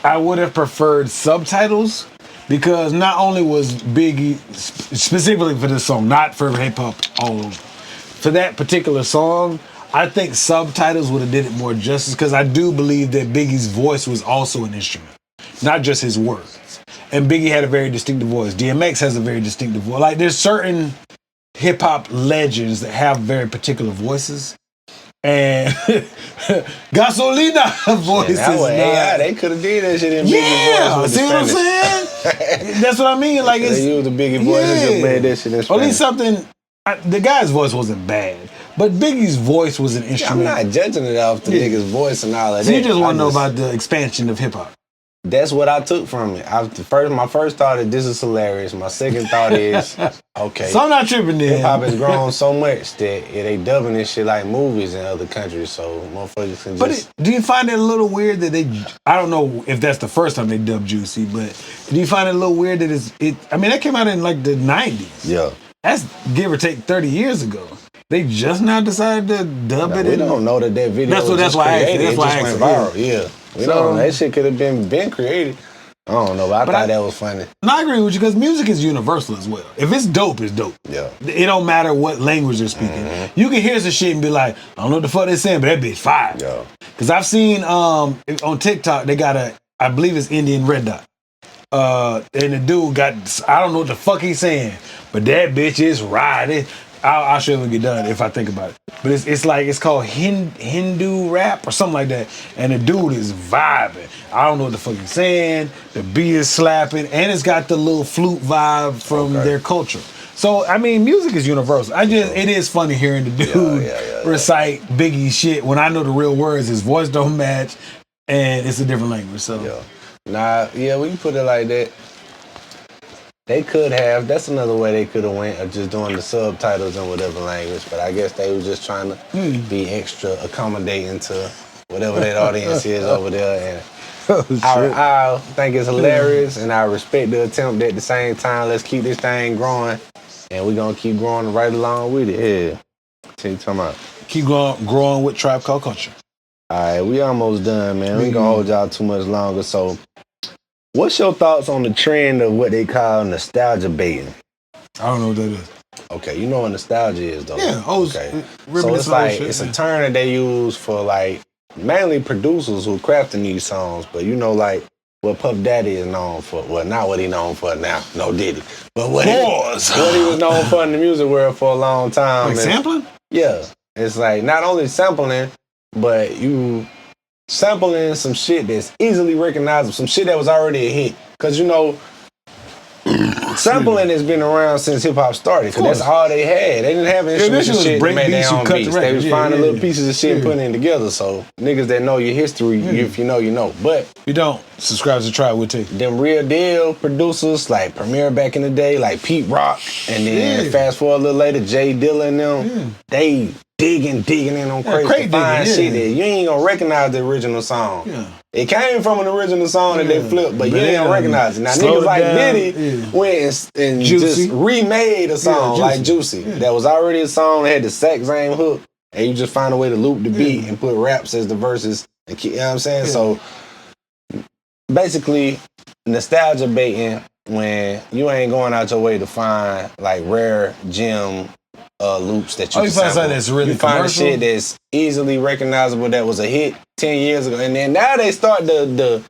I would have preferred subtitles because not only was Biggie specifically for this song, not for hip hop all over, for that particular song, I think subtitles would have did it more justice because I do believe that Biggie's voice was also an instrument. Not just his words. And Biggie had a very distinctive voice. DMX has a very distinctive voice. Like, there's certain hip-hop legends that have very particular voices. And Gasolina voices. Yeah, they could have did that shit in Biggie's voice. See what I'm saying? That's what I mean. Like, they used the Biggie voice and just made that shit in Spanish. At least something... the guy's voice wasn't bad. But Biggie's voice was an instrument. I'm not judging it off the nigga's voice and all that. So you just want to know about the expansion of hip-hop. that's what I took from it. My first thought is this is hilarious. My second thought is okay. So I'm not tripping then. Hip hop has grown so much that they dubbing this shit like movies in other countries. So motherfuckers can just. But do you find it a little weird that I don't know if that's the first time they dubbed Juicy, but do you find it a little weird that I mean, that came out in like the 90s. Yeah. That's give or take 30 years ago. They just now decided to dub it. We don't know that video. That's why I asked. That's why I asked. Viral. Yeah. We don't know. That shit could have been created. I don't know, but I thought that was funny. And I agree with you because music is universal as well. If it's dope, it's dope. Yeah. It don't matter what language they're speaking. Mm-hmm. You can hear some shit and be like, I don't know what the fuck they're saying, but that bitch fire. Yeah. Because I've seen on TikTok, they got I believe it's Indian Red Dot. And the dude I don't know what the fuck he's saying, but that bitch is riding. I'll show you when we get done if I think about it. But it's called Hindu rap or something like that. And the dude is vibing. I don't know what the fuck he's saying. The beat is slapping. And it's got the little flute vibe from their culture. So, I mean, music is universal. It is funny hearing the dude recite Biggie's shit when I know the real words. His voice don't match. And it's a different language. So, we can put it like that. They could have. That's another way they could have went of just doing the subtitles in whatever language. But I guess they were just trying to be extra accommodating to whatever that audience is over there. And I think it's hilarious, and I respect the attempt at the same time. Let's keep this thing growing, and we're going to keep growing right along with it. Yeah. What you talking about? Keep growing with Tribe Called Culture. All right, we almost done, man. We ain't going to hold y'all too much longer, so... What's your thoughts on the trend of what they call nostalgia baiting? I don't know what that is. Okay, you know what nostalgia is, though. Yeah, okay. So it's like it's a term that they use for like mainly producers who crafting these songs, but you know, like what Puff Daddy is known for. Well, not what he known for now. No Diddy, but what he was known for in the music world for a long time. Like sampling? Yeah, it's like not only sampling, but you. Sampling some shit that's easily recognizable, some shit that was already a hit. Because, you know, sampling has been around since hip-hop started. Because that's all they had. They didn't have instruments and shit to make their own beats. They was finding little pieces of shit and putting it together. So, niggas that know your history, if you know, you know. But you don't subscribe to Tribe with Take. Them real deal producers like Premier back in the day, like Pete Rock, and then fast forward a little later, Jay Dilla and them, they digging in on crazy fine shit that you ain't gonna recognize the original song. Yeah. It came from an original song that they flipped, but you ain't gonna recognize it. Now niggas like Diddy went and just remade a song like Juicy. That was already a song that had the exact same hook, and you just find a way to loop the beat and put raps as the verses. And you know what I'm saying? So basically, nostalgia baiting when you ain't going out your way to find like rare gem loops that you can find something that's really commercial? Shit that's easily recognizable that was a hit 10 years ago, and then now they start the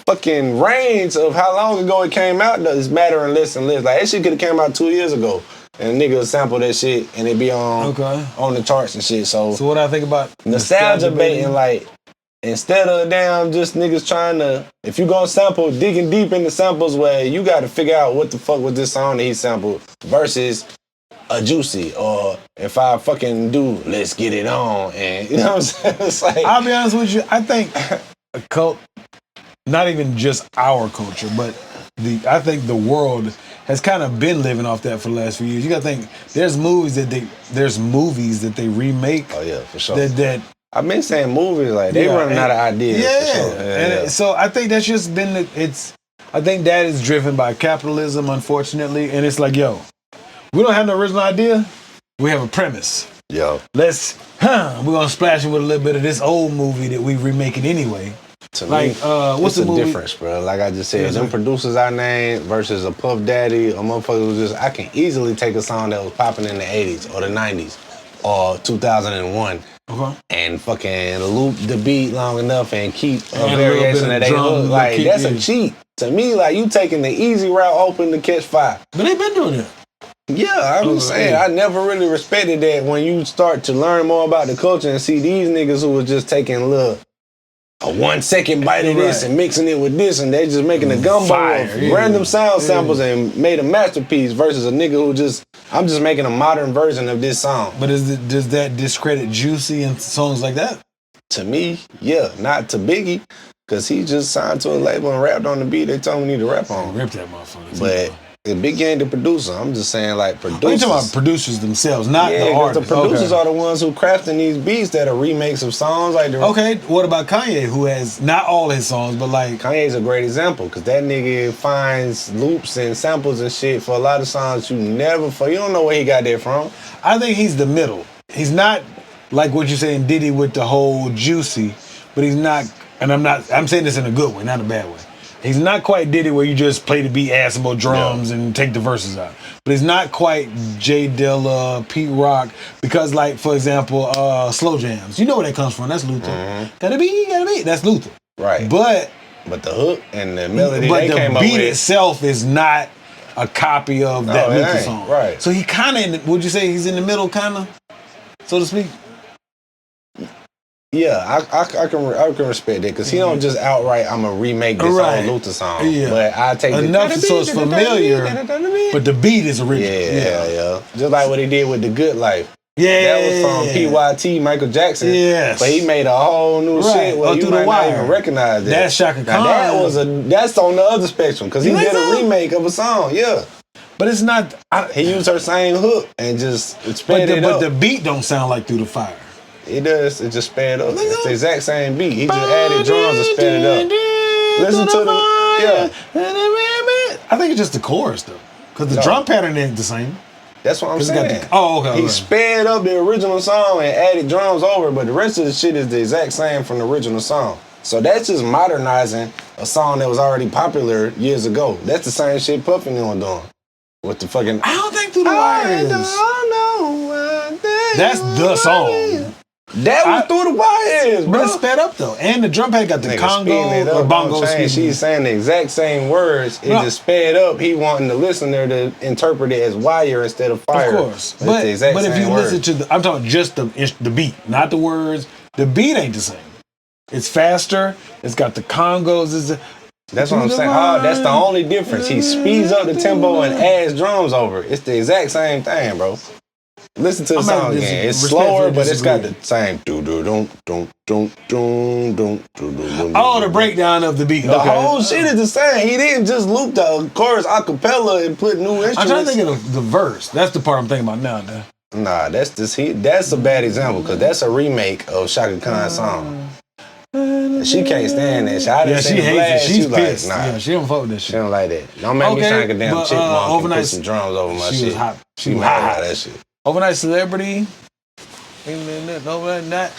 fucking range of how long ago it came out is mattering less and less. Like that shit could have came out 2 years ago, and a nigga would sample that shit and it be on the charts and shit. So what I think about nostalgia baiting, like instead of damn just niggas trying to, if you gonna sample, digging deep into samples where you got to figure out what the fuck was this song that he sampled versus a Juicy, or if I fucking do Let's Get It On, and you know what I'm saying? It's like, I'll be honest with you, I think a cult, not even just our culture, but I think the world has kind of been living off that for the last few years. You gotta think there's movies that they remake. Oh yeah, for sure. That I've been saying movies like they running out of ideas. Yeah, for sure. And so I think that's just been I think that is driven by capitalism, unfortunately, and it's like, yo, we don't have no original idea. We have a premise. Yo. We're gonna splash it with a little bit of this old movie that we remaking anyway. To me, what's the movie? Difference, bro? Like I just said, them producers I named versus a Puff Daddy, a motherfucker who just, I can easily take a song that was popping in the 80s or the 90s or 2001 and fucking loop the beat long enough and keep a variation of their hook. Like, that's a cheat. To me, like, you taking the easy route open to catch fire. But they've been doing it. Yeah, I'm saying, I never really respected that when you start to learn more about the culture and see these niggas who was just taking a 1 second bite of this and mixing it with this, and they just making a gumbo of random sound samples and made a masterpiece versus a nigga who I'm just making a modern version of this song. But does that discredit Juicy and songs like that? To me, yeah, not to Biggie. Because he just signed to a label and rapped on the beat they told him he need to rap on. Rip that motherfucker. But the big game the producer. I'm just saying like producers. You talking about producers themselves, not the artists. The producers are the ones who crafting these beats that are remakes of songs. Like okay, what about Kanye, who has not all his songs, but like Kanye's a great example because that nigga finds loops and samples and shit for a lot of songs you don't know where he got that from. I think he's the middle. He's not like what you're saying, Diddy with the whole Juicy, but he's not. And I'm saying this in a good way, not a bad way. He's not quite Diddy where you just play the beat, add some more drums, and take the verses out. But he's not quite Jay Dilla, Pete Rock, because like, for example, Slow Jams. You know where that comes from. That's Luther. Mm-hmm. Gotta be. That's Luther. Right. But the hook and the melody but they the came up beat with itself is not a copy of that Luther song. Right. So he kind of, would you say he's in the middle, kind of, so to speak? Yeah, I can respect that because he don't just outright I'm gonna remake this old Luther song. Yeah. But I take enough so it's familiar, but the beat is original. Yeah. Just like what he did with The Good Life. Yeah, that was from PYT, Michael Jackson. Yes, but he made a whole new shit where you might not even recognize that. That's Shaka Khan. That's on the other spectrum because he did a remake of a song. Yeah. But it's not. He used her same hook and just sped it up. But the beat don't sound like Through the Fire. It does. It just sped up. It's the exact same beat. He just added drums and sped it up. Listen to the I think it's just the chorus though, because the drum pattern ain't the same. That's what I'm saying. Okay. He sped up the original song and added drums over, but the rest of the shit is the exact same from the original song. So that's just modernizing a song that was already popular years ago. That's the same shit Puffy and them doing. With the fucking. I don't think Through the Wire is. That's the song. That was Through the Wire, bro. But it's sped up though, and the drum pad got the Congo or bongo. She's saying the exact same words. It just sped up. He wanting the listener to interpret it as wire instead of fire. Of course, but if you listen to I'm talking just the beat, not the words. The beat ain't the same. It's faster. It's got the congos. That's what I'm saying. That's the only difference. He speeds up the tempo and adds drums over it. It's the exact same thing, bro. Listen to the song again. It's slower, but it's got the same. The breakdown of the beat. The whole shit is the same. He didn't just loop the chorus a cappella and put new instruments. I'm trying to think of the verse. That's the part I'm thinking about now. Nah, that's a bad example because that's a remake of Shaka Khan's song. She can't stand that shit. She hates it. She's pissed. Like, nah. Yeah, she don't fuck with that shit. She don't like that. Don't make me sound like a damn chipmunk and put some drums over my shit. She was hot. That shit. Overnight Celebrity. Overnight Night.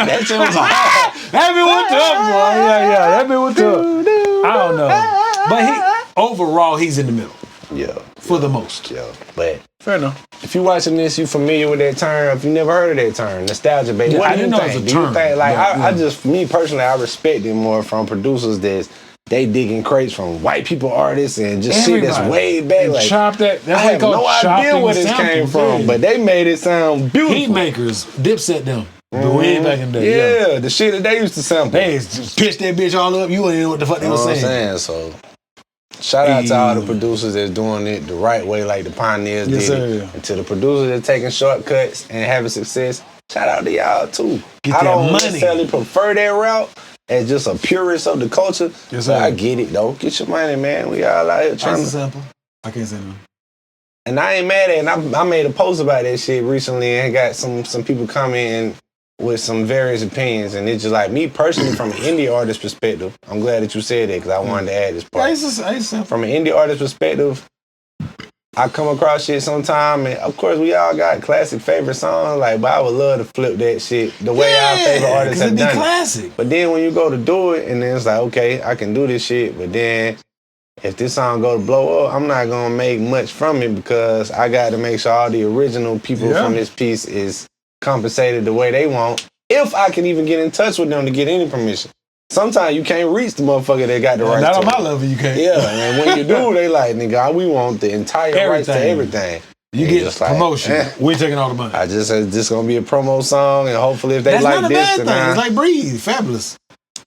That shit was hot. That been went up, boy. Yeah. That been went up. I don't know. But overall, he's in the middle. Yeah. For the most. Yeah. But fair enough. If you watching this, you familiar with that term. If you never heard of that term, nostalgia, baby. What do you think? Do you think, like, I just, me personally, I respect it more from producers that they digging crates from white people artists and just shit that's way back. Like, chop that. I have no idea where this came from, but they made it sound beautiful. Heat makers, Dipset them. Way back in the day. Yeah, the shit that they used to sample. They just pitched that bitch all up. You wouldn't know what the fuck they were saying. So, shout out to all the producers that's doing it the right way, like the pioneers did it. And to the producers that's taking shortcuts and having success, shout out to y'all too. I don't necessarily prefer that route as just a purist of the culture. Yes, sir. I get it though. Get your money, man. We all out here trying to. Sample. I can't say no. And I ain't mad at it. And I made a post about that shit recently and got some people commenting with some various opinions. And it's just like me personally, from an indie artist perspective, I'm glad that you said that because I wanted to add this part. From an indie artist perspective, I come across shit sometime, and of course we all got classic favorite songs, like, but I would love to flip that shit the way our favorite artists have done classic. But then when you go to do it, and then it's like, okay, I can do this shit, but then if this song go to blow up, I'm not gonna make much from it because I got to make sure all the original people from this piece is compensated the way they want. If I can even get in touch with them to get any permission. Sometimes you can't reach the motherfucker that got the rights. Not on my level, you can't. Yeah, and when you do, they like, nigga, we want the entire rights to everything. You get just promotion. We're taking all the money. I just said this gonna be a promo song, and hopefully if they that's like not a this, bad thing. It's like Breathe, Fabulous.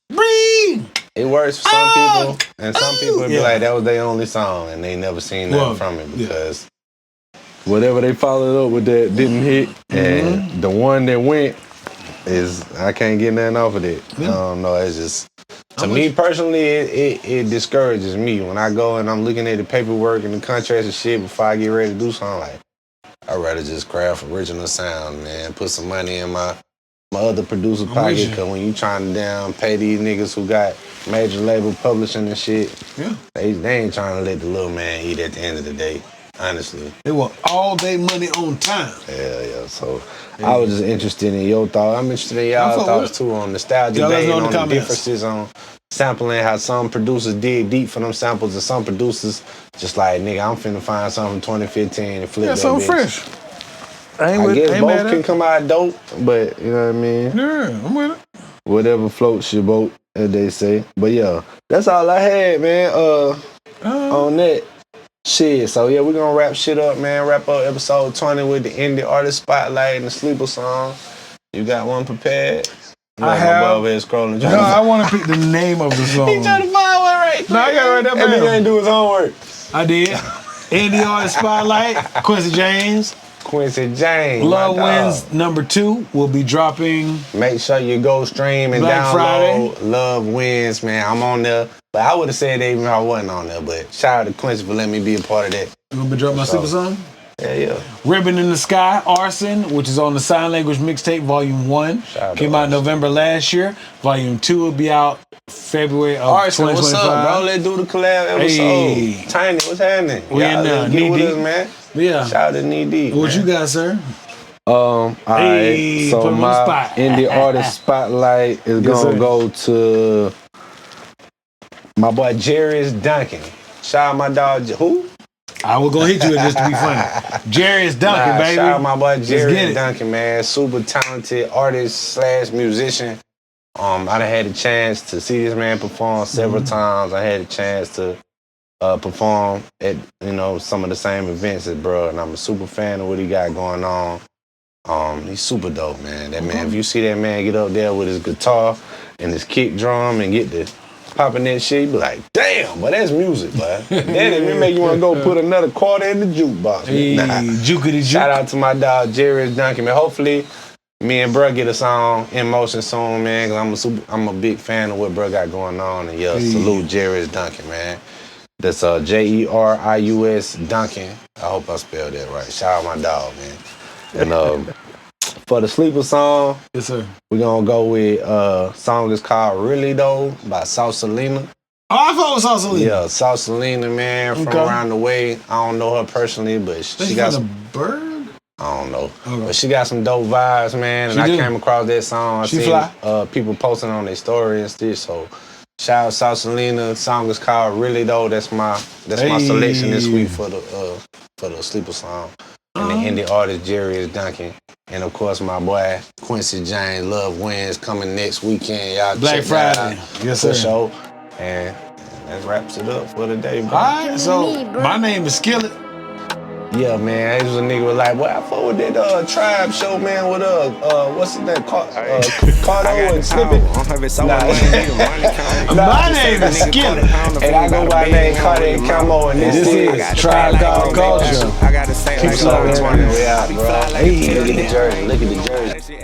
Breathe. It works for some people, and some people would be like, that was their only song, and they never seen nothing from it because whatever they followed up with that didn't hit, and the one that went I can't get nothing off of it. Yeah. I don't know. It's just to me personally, it discourages me when I go and I'm looking at the paperwork and the contracts and shit before I get ready to do something. Like, I'd rather just craft original sound, man. Put some money in my other producer pocket. Cause when you trying to down pay these niggas who got major label publishing and shit, they ain't trying to let the little man eat at the end of the day. Honestly, they want all their money on time. Yeah. So I was just interested in your thoughts. I'm interested in y'all thoughts too on nostalgia, vein, on the differences on sampling. How some producers dig deep for them samples, and some producers just like nigga, I'm finna find something from 2015 and flip that something bitch. fresh. I guess both can come out dope, but you know what I mean. Yeah, I'm with it. Whatever floats your boat, as they say. But yeah, that's all I had, man. On that. Shit, so yeah, we're gonna wrap shit up, man. Wrap up episode 20 with the indie artist spotlight and the sleeper song. You got one prepared? I have. Scrolling. No, I want to pick the name of the song. He trying to find one right. No, I got it right there. That nigga ain't do his homework. I did. Indie artist spotlight. Quincy James. Love Wins #2 will be dropping. Make sure you go stream and Black download Friday. Love Wins, man. I'm on there. But I would have said that even if I wasn't on there. But shout out to Quincy for letting me be a part of that. You gonna be dropping my super song? Yeah. Ribbon in the Sky, Arson, which is on the Sign Language Mixtape, Volume 1. Came out in November last year. Volume 2 will be out February of Arson, 2025. what's up, bro? Let's do the collab episode. Tiny, what's happening? We in there. Get with us, man. Yeah. Shout out to Knee Deep. What you got, sir? All right. So my indie artist spotlight is gonna go to my boy Jarius Duncan. Shout out my dog. Who? I was gonna hit you with this to be funny. Jarius Duncan, baby. Shout out my boy Jarius Duncan, man. Super talented artist / musician. I done had a chance to see this man perform several times. I had a chance to perform at some of the same events as bro, and I'm a super fan of what he got going on. He's super dope, man. That man, if you see that man get up there with his guitar and his kick drum and get the popping that shit, you be like, damn, but that's music, bud. Then it make you want to go put another quarter in the jukebox. Jukity juke. Shout out to my dog Jarius Duncan, man. Hopefully, me and bro get a song in motion soon, man. Cause I'm a big fan of what bro got going on, and salute Jarius Duncan, man. That's Jerius Duncan. I hope I spelled that right. Shout out my dog, man. And for the sleeper song, yes sir, we're gonna go with song is called Really Though by Sausalina. Oh, I thought it was Sausalina. Yeah, Sausalina, man, from around the way. I don't know her personally, but she got some bird. I don't know, but she got some dope vibes, man. And I came across that song. I seen people posting on their story and stuff. So shout out Sausalina. Song is called Really Though. That's my selection this week for the sleeper song. And the indie artist Jarius Duncan. And of course my boy Quincy James, Love Wins, coming next weekend. Y'all Black Friday. Yes sir. Show. And that wraps it up for the day, bro. Alright, so my name is Skillet. Yeah, man. This was a nigga was like, boy, I fuck with that Tribe show, man, with what's his name? Cardo and Snippet. My name is Skillet. And I go by name Cardo and Camo, and this is Tribe Called Culture. Keep slowing 20. We out, bro. Hey, look at the jersey. Look at the jersey.